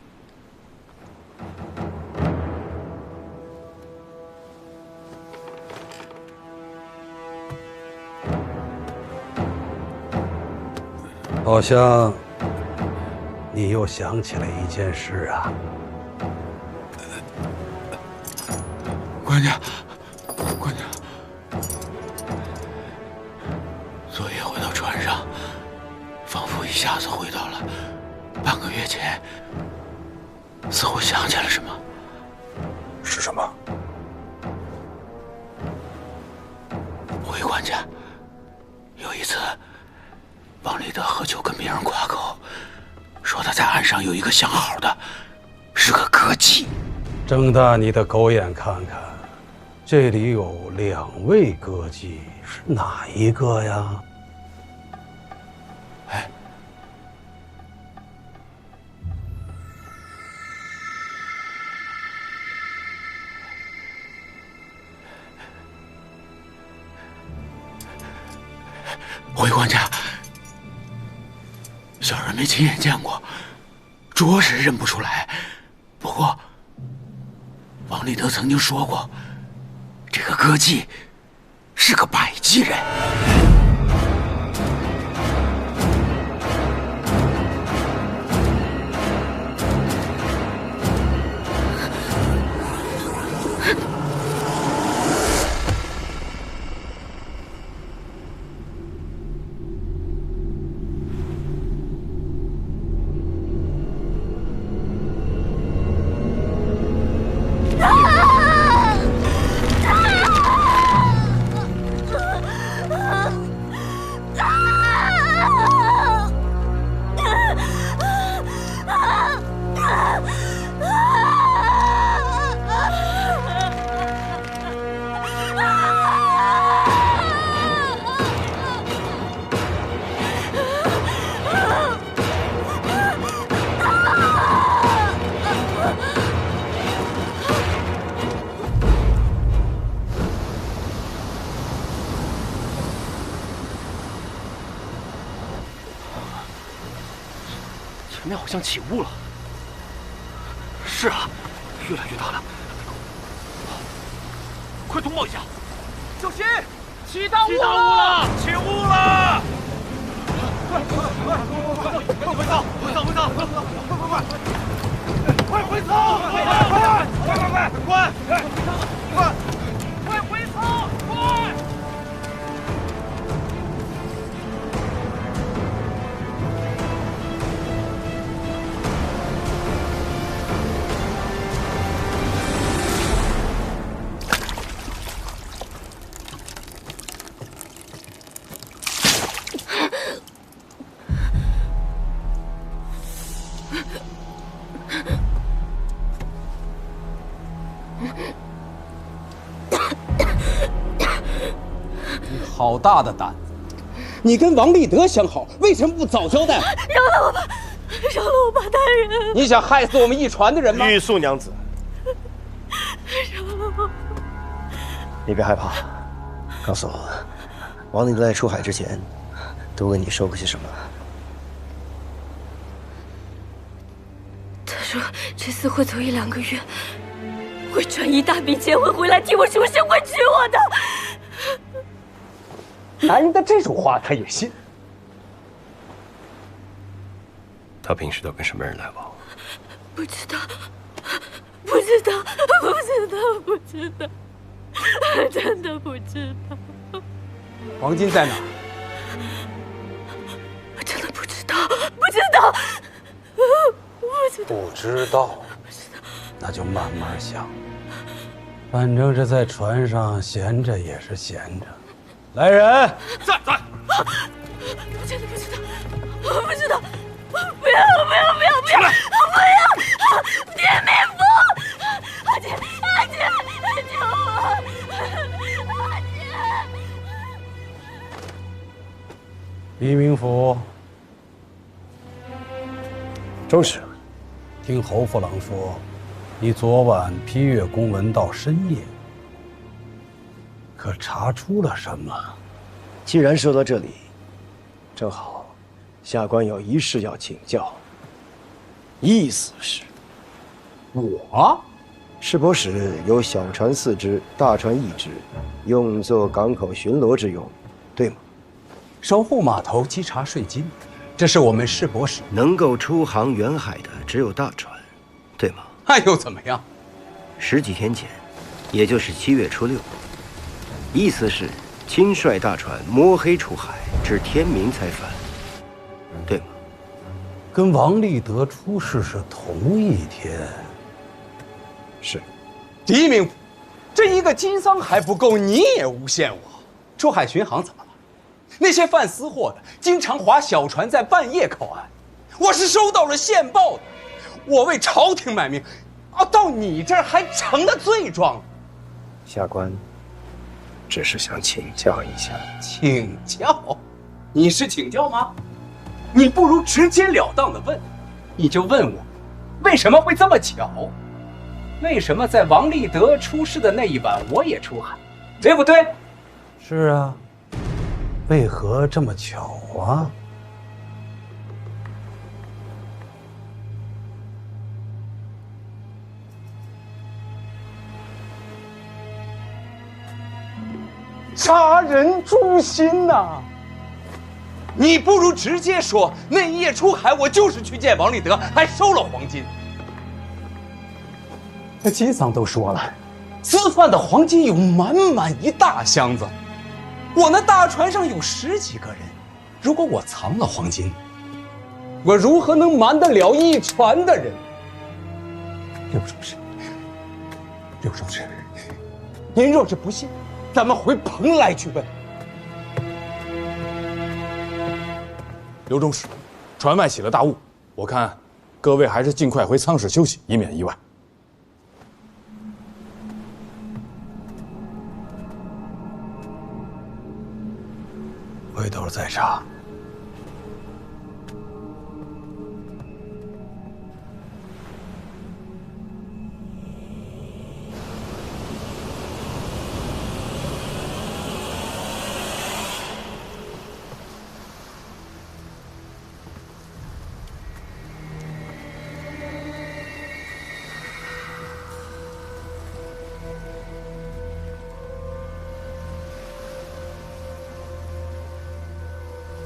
E: 好像你又想起了一件事啊。
P: 官家，官家，昨夜回到船上，仿佛一下子回到了半个月前，似乎想起了什么。
L: 是什么？
P: 官家，有一次，王立德喝酒跟别人夸口，说他在岸上有一个相好的，是个歌妓。
E: 睁大你的狗眼看看，这里有2位歌妓，是哪一个呀？
P: 哎，回官家，小人没亲眼见过，着实认不出来。不过，王立德曾经说过，这个歌妓是个百济人。
C: 前面好像起雾了。是啊，越来越大了。快通报一下！小心，起大雾了！起雾了！快回仓！快回仓！快回仓！快！
M: 好大的胆子！你跟王立德相好，为什么不早交代？
I: 饶了我吧，饶了我吧，大人！
M: 你想害死我们一船的人吗？
F: 玉素娘子，
I: 饶了我！
R: 你别害怕，告诉我，王立德在出海之前，都跟你说过些什么？
I: 他说这次会走1-2个月，会赚一大笔钱，会回来替我赎身，会娶我的。
G: 男人的这种话他也信？
O: 他平时都跟什么人来往？
I: 不知道，不知道，不知道，不知道，真的不知道。
M: 黄金在哪？
I: 我真的不知道，不知道，
E: 不知道，那就慢慢想。反正这在船上闲着也是闲着。来人，
C: 在。
I: 我真的不知道，我不知道，不要，不要，铁面夫，阿姐，救我，阿姐。
E: 黎明府，
R: 正是。
E: 听侯副郎说，你昨晚批阅公文到深夜，可查出了什么？
R: 既然说到这里，正好，下官有一事要请教。意思是，
E: 我
R: 市舶使有小船4只，大船1只，用作港口巡逻之用，对吗？
M: 守护码头、稽查税金，这是我们市舶使
R: 能够出航远海的只有大船，对吗？
M: 那又怎么样
R: ？10几天前，也就是7月初6，意思是亲率大船摸黑出海，至天明才返，对吗？
E: 跟王立德出事是同一天。
R: 是。
M: 黎明，这一个金桑还不够，你也诬陷我。出海巡航怎么了？那些贩私货的经常划小船在半夜靠岸，我是收到了线报的。我为朝廷卖命，到你这儿还成了罪状。
R: 下官只是想请教一下。
M: 请教？你是请教吗？你不如直截了当的问，你就问我，为什么会这么巧？为什么在王立德出事的那一晚我也出海，对不对？
E: 是啊，为何这么巧啊？
M: 杀人诛心呐！你不如直接说，那一夜出海，我就是去见王立德，还收了黄金。那金桑都说了，私贩的黄金有满满一大箱子，我那大船上有10几个人，如果我藏了黄金，我如何能瞒得了一船的人？刘中士，刘中士，您若是不信，咱们回蓬莱去问。
L: 刘中士，船外起了大雾，我看各位还是尽快回舱室休息，以免意外。
E: 回头再查。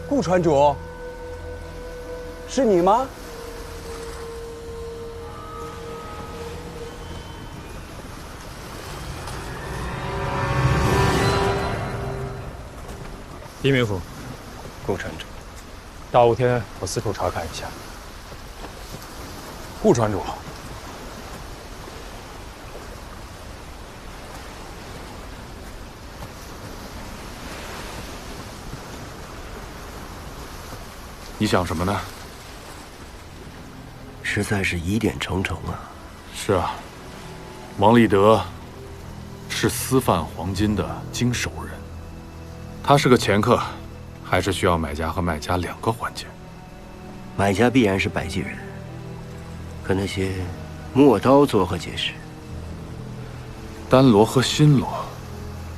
M: 顾船主，是你吗？
H: 黎明府，
R: 顾船主，
H: 大雾天，我四处查看一下。
L: 顾船主，你想什么呢？
R: 实在是疑点重重啊。
L: 是啊，王立德是私贩黄金的经手人，他是个掮客，还是需要买家和卖家2个环节。
R: 买家必然是百济人，可那些陌刀作何解释？
L: 丹罗和新罗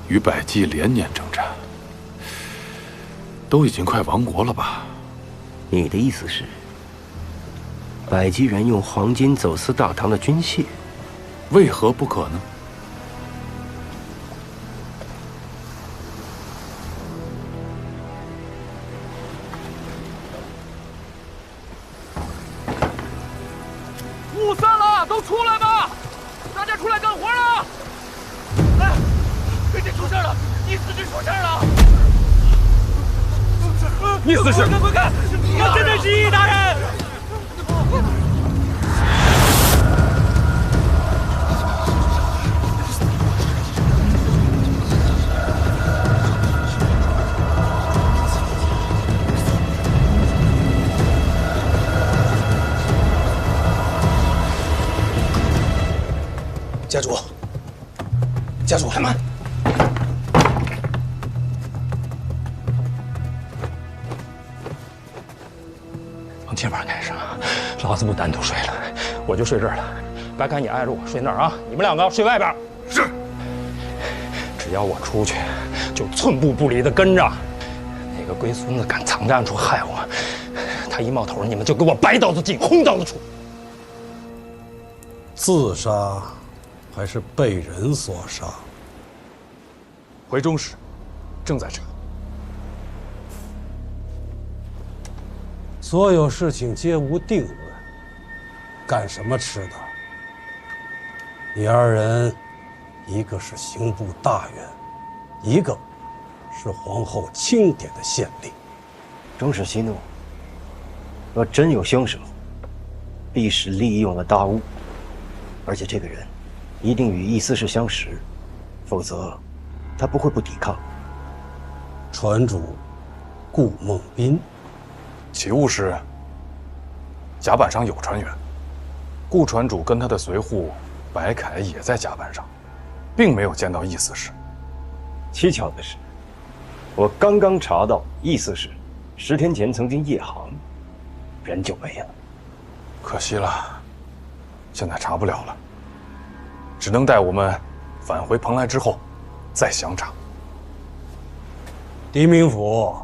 L: 与百济连年征战，都已经快亡国了吧？
R: 你的意思是，百济人用黄金走私大唐的军械？
L: 为何不可呢？
C: 雾散了，都出来吧！大家出来干活了！哎，北京出事了，一四军出事了！
J: 你死是？
C: 快看，我真的是义大人！
M: 家主，家主，还慢！
H: 往这边开上，老子不单独睡了，我就睡这儿了。白凯，你挨着我睡那儿啊！你们2个睡外边。是。只要我出去，就寸步不离的跟着。那个龟孙子敢藏在暗处害我，他一冒头，你们就给我白刀子进，红刀子出。
E: 自杀，还是被人所杀？
L: 回中室，正在查。
E: 所有事情皆无定论，干什么吃的？你2人，一个是刑部大员，一个是皇后钦点的县令。
R: 中士息怒，若真有凶手，必是利用了大雾，而且这个人一定与义思氏相识，否则他不会不抵抗。
E: 船主顾梦斌。
L: 起雾时，甲板上有船员，顾船主跟他的随护白凯也在甲板上，并没有见到易四士。
F: 蹊跷的是，我刚刚查到易四士10天前曾经夜航，人就没了。
L: 可惜了，现在查不了了，只能待我们返回蓬莱之后再详查。
E: 狄明府，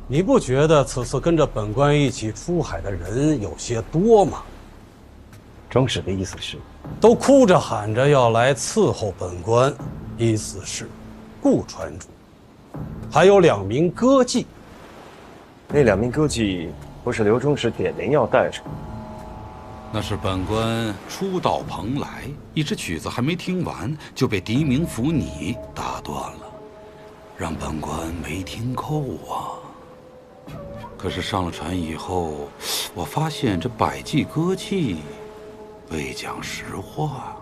E: 你不觉得此次跟着本官一起出海的人有些多吗？
F: 庄使的意思是，
E: 都哭着喊着要来伺候本官，意思是顾船主，还有2名歌妓。
F: 那2名歌妓不是刘忠使点名要带上？
W: 那是本官初到蓬莱，一支曲子还没听完，就被狄明府你打断了，让本官没听够啊。可是上了船以后，我发现这百济歌妓未讲实话。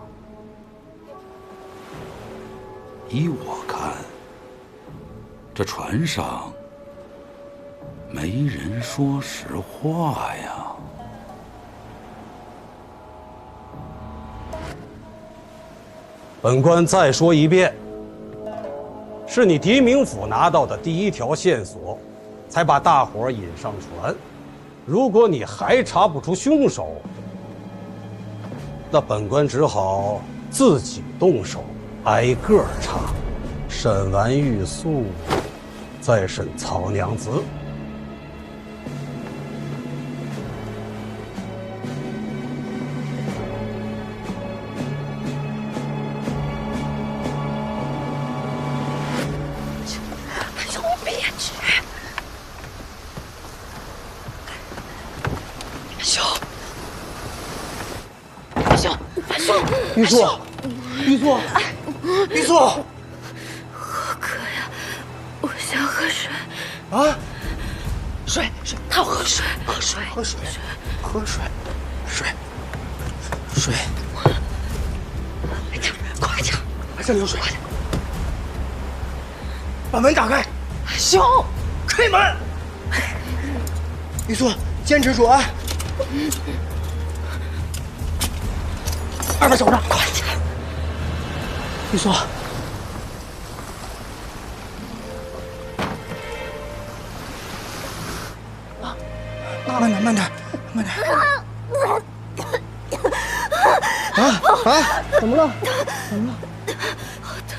W: 依我看，这船上没人说实话呀。
E: 本官再说一遍，是你狄明府拿到的第1条线索，才把大伙儿引上船。如果你还查不出凶手，那本官只好自己动手，挨个查，审完玉素，再审曹娘子。玉素，玉素，玉素，
I: 好渴呀，我想喝水。
J: 啊，
I: 水，他要喝水，喝水，
J: 水，
I: 快点，
J: 还剩流水，快点，把门打开。
I: 兄，
J: 开门。玉素，坚持住啊！2把手上，快点！玉素，慢点。怎么了？
I: 好疼。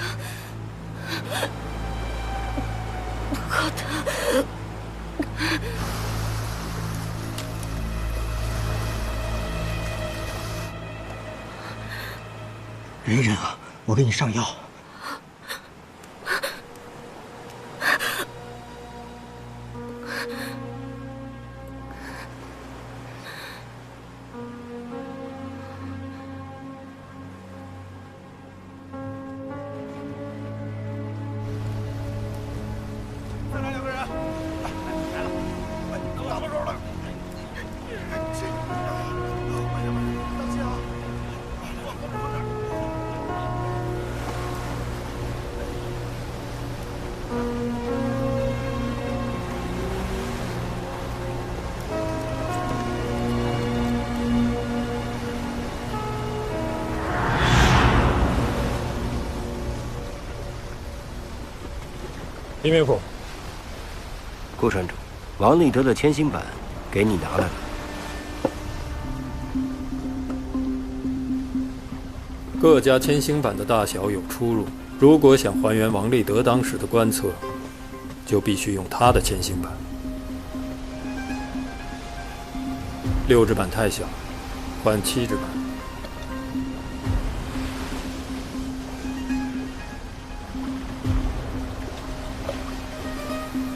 J: 忍啊，我给你上药。
C: 再来2个人，来了，打到手了。当心啊！
D: 狄明府，
R: 顾船主，王立德的签行板给你拿来了。
D: 各家签行板的大小有出入，如果想还原王立德当时的观测，就必须用他的签行板。6指板太小，换7指板。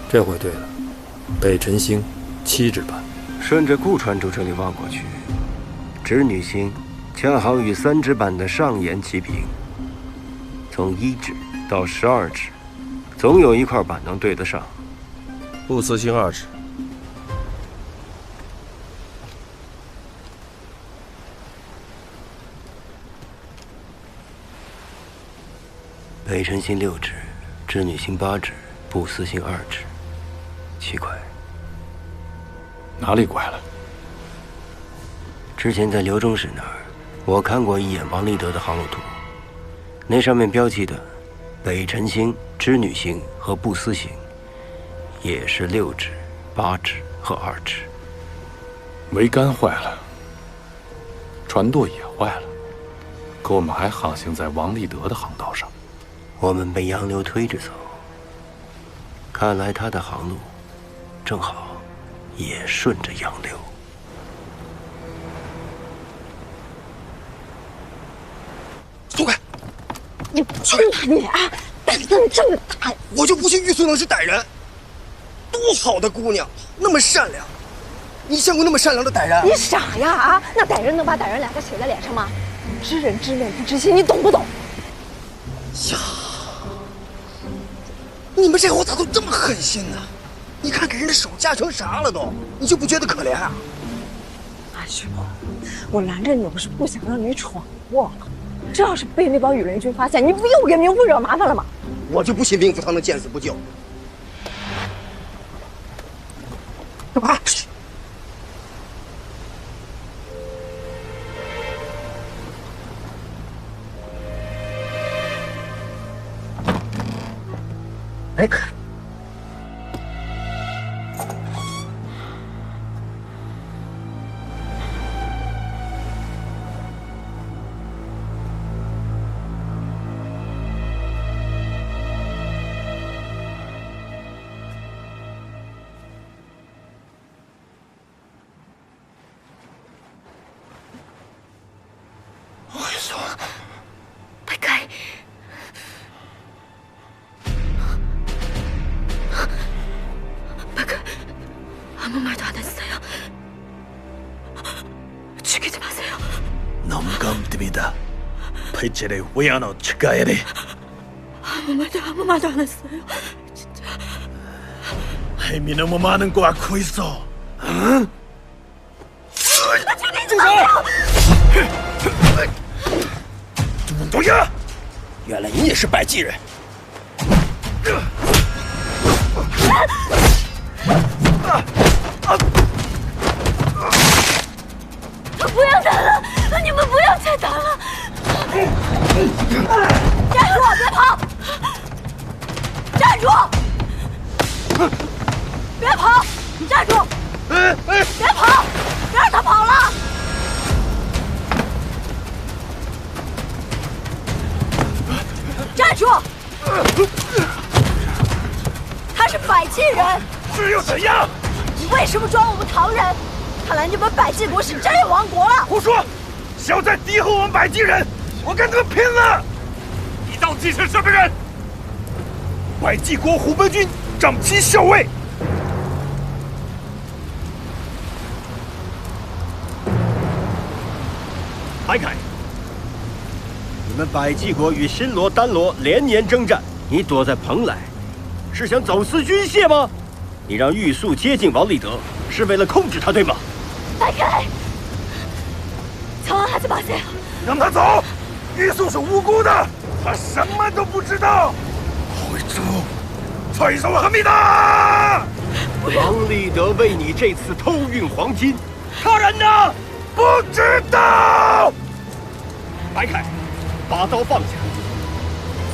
D: 这回对了，北辰星7指板。
R: 顺着顾船主这里望过去，织女星恰好与3指板的上沿齐平，从1指到12指，总有一块板能对得上。
A: 不辞星2指。
R: 北辰星6指，织女星8指，不死刑2指，奇怪，
L: 哪里怪了？
R: 之前在刘中使那儿，我看过一眼王立德的航路图，那上面标记的北辰星、织女星和不死刑，也是6指、8指和2指。
L: 桅杆坏了，船舵也坏了，可我们还航行在王立德的航道上。
R: 我们被洋流推着走，看来他的航路正好也顺着洋流。
J: 松开！
B: 你去哪里啊？胆子这么大！
J: 我就不信玉素能是歹人。多好的姑娘，那么善良，你见过那么善良的歹人？
B: 你傻呀啊！那歹人能把歹人2个写在脸上吗？知人知面不知心，你懂不懂？
J: 呀，你们这伙咋都这么狠心呢？你看给人的手架成啥了都，你就不觉得可怜啊？
B: 阿旭，我拦着你不是不想让你闯祸，这要是被那帮羽林军发现，你不又给冥府惹麻烦了吗？
J: 我就不信冥府他能见死不救。干嘛？哎，
I: 白开，아무 말도 안 했어요. 죽이지 마세요.
P: 농감듭니다. 팔찌를 왜안 çıkaya 돼?
I: 아무 말도 안 했어요. 진짜.
P: 햄이 너무 많은 거 갖고 있어. 응?
I: 죽이지 마세요.
P: 东阳，原来你也是百济人。
I: 不要打了！你们不要再打了！站住！别跑！站住！别跑！站住！别跑！别让他跑了！站住！他是百济人。
P: 这又怎样？
I: 你为什么抓我们唐人？看来你们百济国是真有亡国了！
P: 胡说！小在敌后我们百济人，我跟他们拼了！你到底是什么人？百济国虎贲军长期校尉。
F: 白凯，你们百济国与新罗、丹罗连年征战，你躲在蓬莱，是想走私军械吗？你让玉素接近王立德，是为了控制他，对吗？
I: 白凯，하지 마세요。
P: 让他走，玉素是无辜的，他什么都不知道。会主，죄송합니다。
F: 王立德为你这次偷运黄金，
P: 他人呢？不知道。
F: 白凯，把刀放下，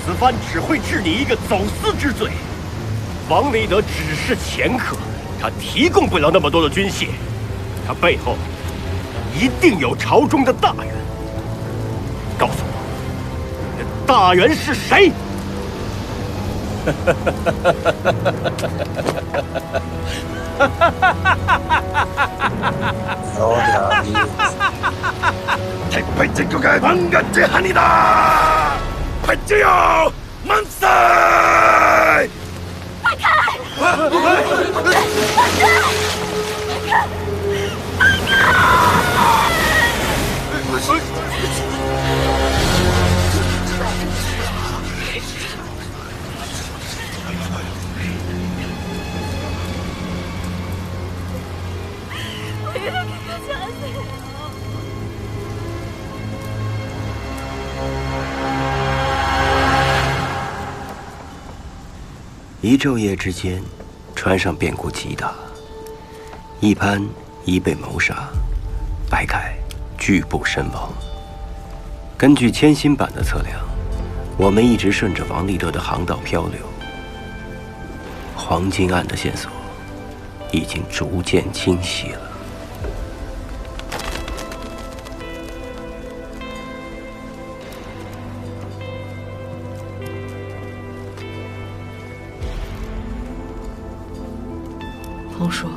F: 此番只会治你一个走私之罪。王立德只是掮客，他提供不了那么多的军械，他背后一定有朝中的大员。告诉我，你的大员是谁？
J: 有点意思。
P: 대팔제국의 망간제한이다. 팔제여 만세!
I: 快开！
R: 一昼夜之间，船上变故极大。一潘已被谋杀，白凯拒步身亡。根据千星版的测量，我们一直顺着王立德的航道漂流。黄金案的线索已经逐渐清晰了。
Q: 彭叔，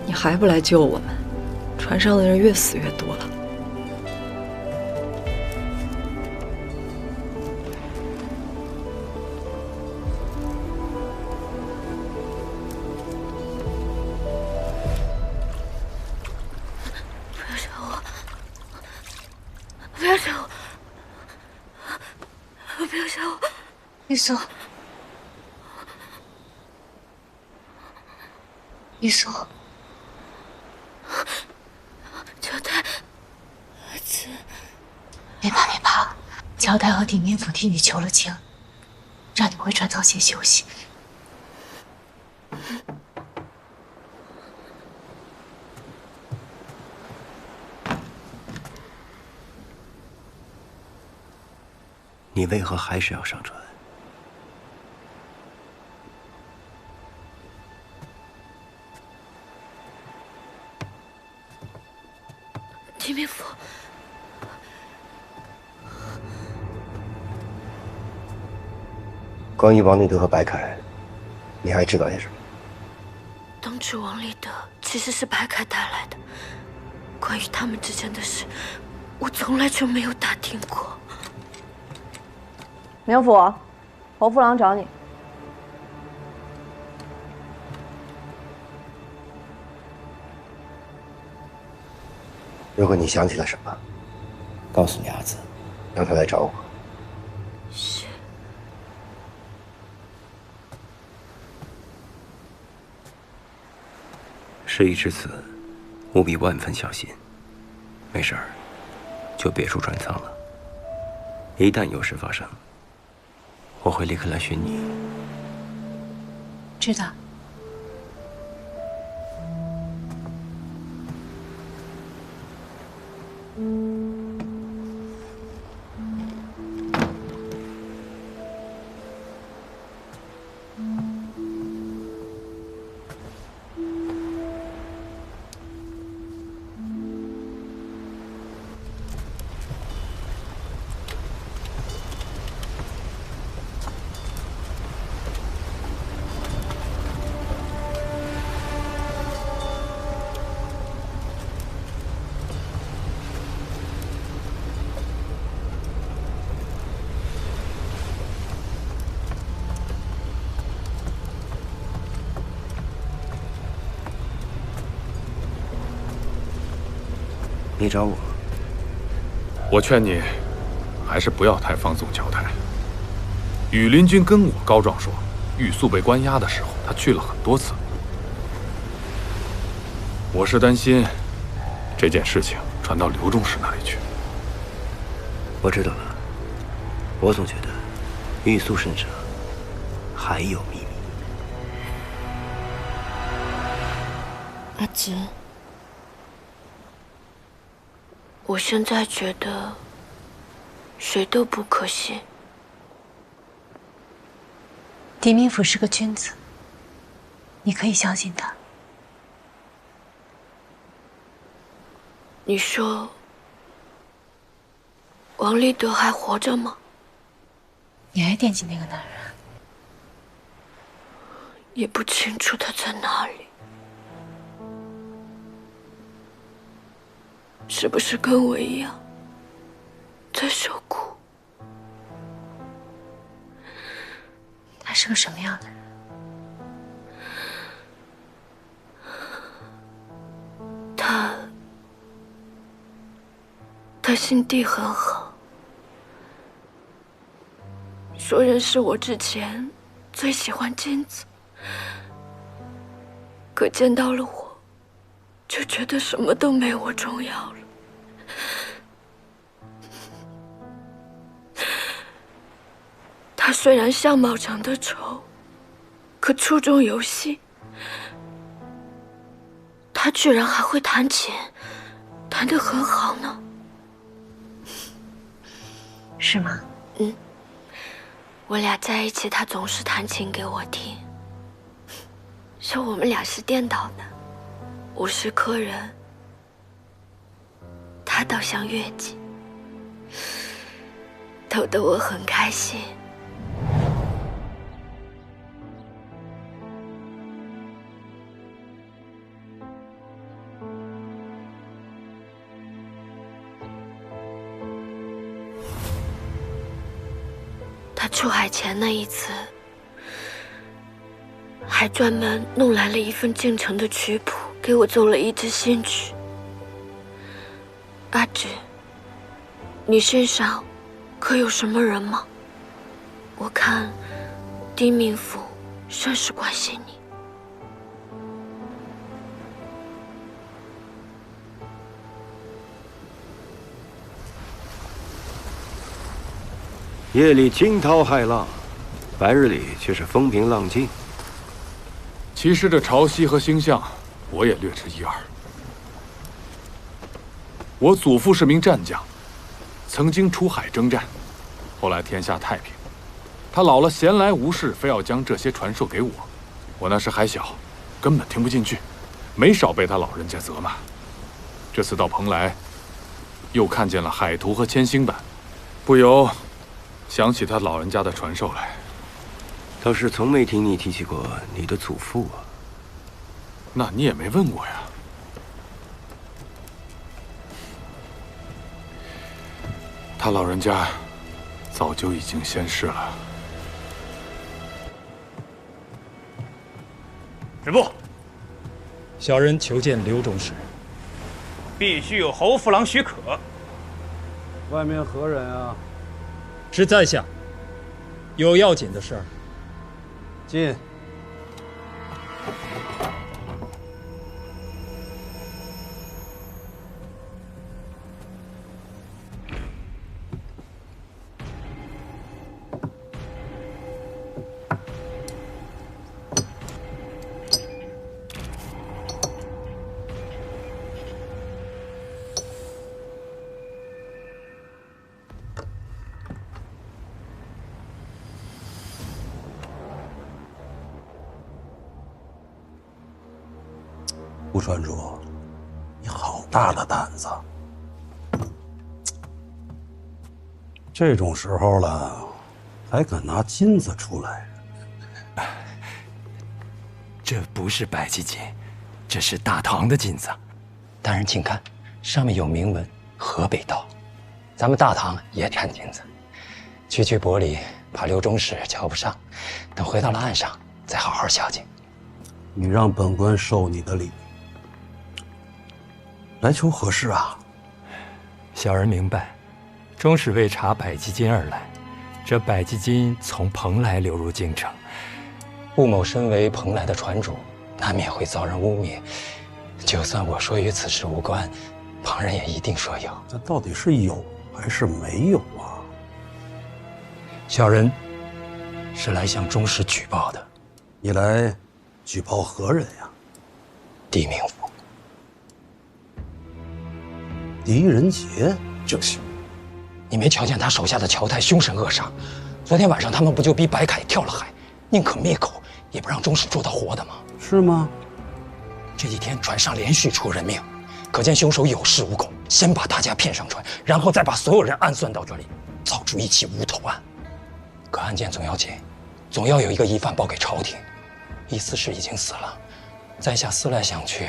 Q: 你还不来救我们？船上的人越死越多了。
I: 不要杀我！不要杀我！不要杀我！
S: 玉素。 玉素，
I: 乔代，儿子，
S: 别怕别怕，乔代和鼎明府替你求了情，让你回船舱先休息。
R: 你为何还是要上船？
I: 秦明府，
R: 关于王立德和白凯，你还知道些什么？
I: 当初王立德其实是白凯带来的，关于他们之间的事，我从来就没有打听过。
B: 明府，侯夫郎找你。
R: 如果你想起了什么，告诉你儿子，让他来找我。
I: 是。
R: 事已至此，务必万分小心。没事儿，就别出船舱了。一旦有事发生，我会立刻来寻你。
S: 知道。
R: 你找我？
L: 我劝你，还是不要太放纵乔太。羽林君跟我告状说，玉素被关押的时候，他去了很多次。我是担心这件事情传到刘仲士那里去。
R: 我知道了。我总觉得玉素身上还有秘密。
I: 阿紫。 我现在觉得谁都不可信。
S: 狄明府是个君子，你可以相信他。
I: 你说王立德还活着吗？
S: 你还惦记那个男人？
I: 也不清楚他在哪里。 是不是跟我一样在受苦？
S: 他是个什么样的人？
I: 他心地很好，说认识我之前最喜欢金子，可见到了我，就觉得什么都没我重要了。 他虽然相貌长得丑，个初中游戏，他居然还会弹琴，弹得很好呢。
S: 是吗？
I: 嗯，我俩在一起，他总是弹琴给我听，说我们俩是颠倒的，50颗人，他倒像乐器，逗得我很开心。他出海前那一次，还专门弄来了一份进城的曲谱，给我奏了一支新曲。阿芷，你身上可有什么人吗？我看丁明府甚是关心你。
R: 夜里惊涛骇浪，白日里却是风平浪静。
L: 其实这潮汐和星象，我也略知一二。我祖父是名战将，曾经出海征战，后来天下太平。他老了闲来无事，非要将这些传授给我。我那时还小，根本听不进去，没少被他老人家责骂。这次到蓬莱，又看见了海图和千星版，不由想起他老人家的传授来。
R: 倒是从没听你提起过你的祖父啊。
L: 那你也没问过呀。他老人家早就已经仙逝了。
D: 止步！小人求见刘中士。
C: 必须有侯夫郎许可。
E: 外面何人啊？
D: 是在下，有要紧的事儿。
E: 进。顾传主，你好大的胆子！这种时候了，还敢拿金子出来？
K: 这不是百济金，这是大唐的金子。大人请看，上面有铭文“河北道”。咱们大唐也产金子，区区薄礼，怕刘中士瞧不上。等回到了岸上，再好好孝敬。
E: 你让本官受你的礼。来求何事啊？
K: 小人明白，中士为查百济金而来。这百济金从蓬莱流入京城，顾某身为蓬莱的船主，难免会遭人污蔑。就算我说与此事无关，旁人也一定说有。
E: 那到底是有还是没有啊？
K: 小人是来向中士举报的。
E: 你来举报何人呀？
K: 狄明府。
E: 狄仁杰？
K: 正是。你没瞧见他手下的乔太凶神恶煞？昨天晚上他们不就逼白凯跳了海，宁可灭口也不让中士捉到活的吗？
E: 是吗？
K: 这几天船上连续出人命，可见凶手有恃无恐，先把大家骗上船，然后再把所有人暗算到这里，造出一起无头案。可案件总要紧，总要有一个疑犯报给朝廷。意思是已经死了，在下思来想去，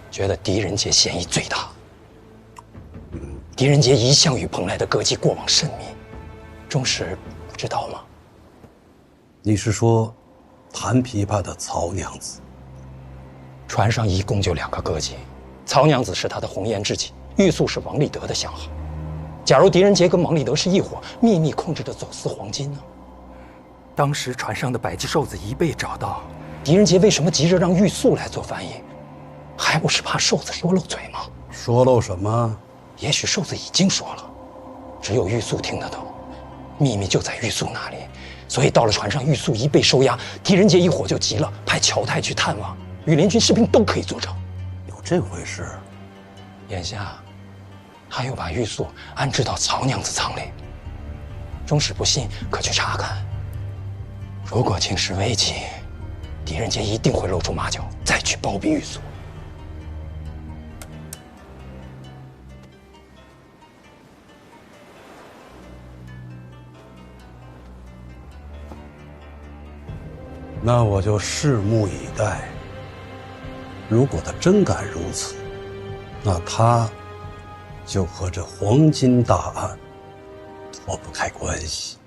K: 觉得狄仁杰嫌疑最大。狄仁杰一向与蓬莱的歌姬过往甚密，中士不知道吗？
E: 你是说弹琵琶的曹娘子？
K: 船上一共就2个歌姬，曹娘子是他的红颜知己，玉素是王立德的相好。假如狄仁杰跟王立德是一伙，秘密控制着走私黄金呢？当时船上的百济瘦子一被找到，狄仁杰为什么急着让玉素来做翻译？还不是怕瘦子说漏嘴吗？
E: 说漏什么？
K: 也许瘦子已经说了，只有玉素听得懂，秘密就在玉素那里。所以到了船上，玉素一被收押，狄仁杰一伙就急了，派乔太去探望，羽联军士兵都可以作证。
E: 有这回事？
K: 眼下，他又把玉素安置到曹娘子舱里。中使不信，可去查看。如果情势危急，狄仁杰一定会露出马脚，再去包庇玉素。
E: 那我就拭目以待。如果他真敢如此，那他就和这黄金大案脱不开关系。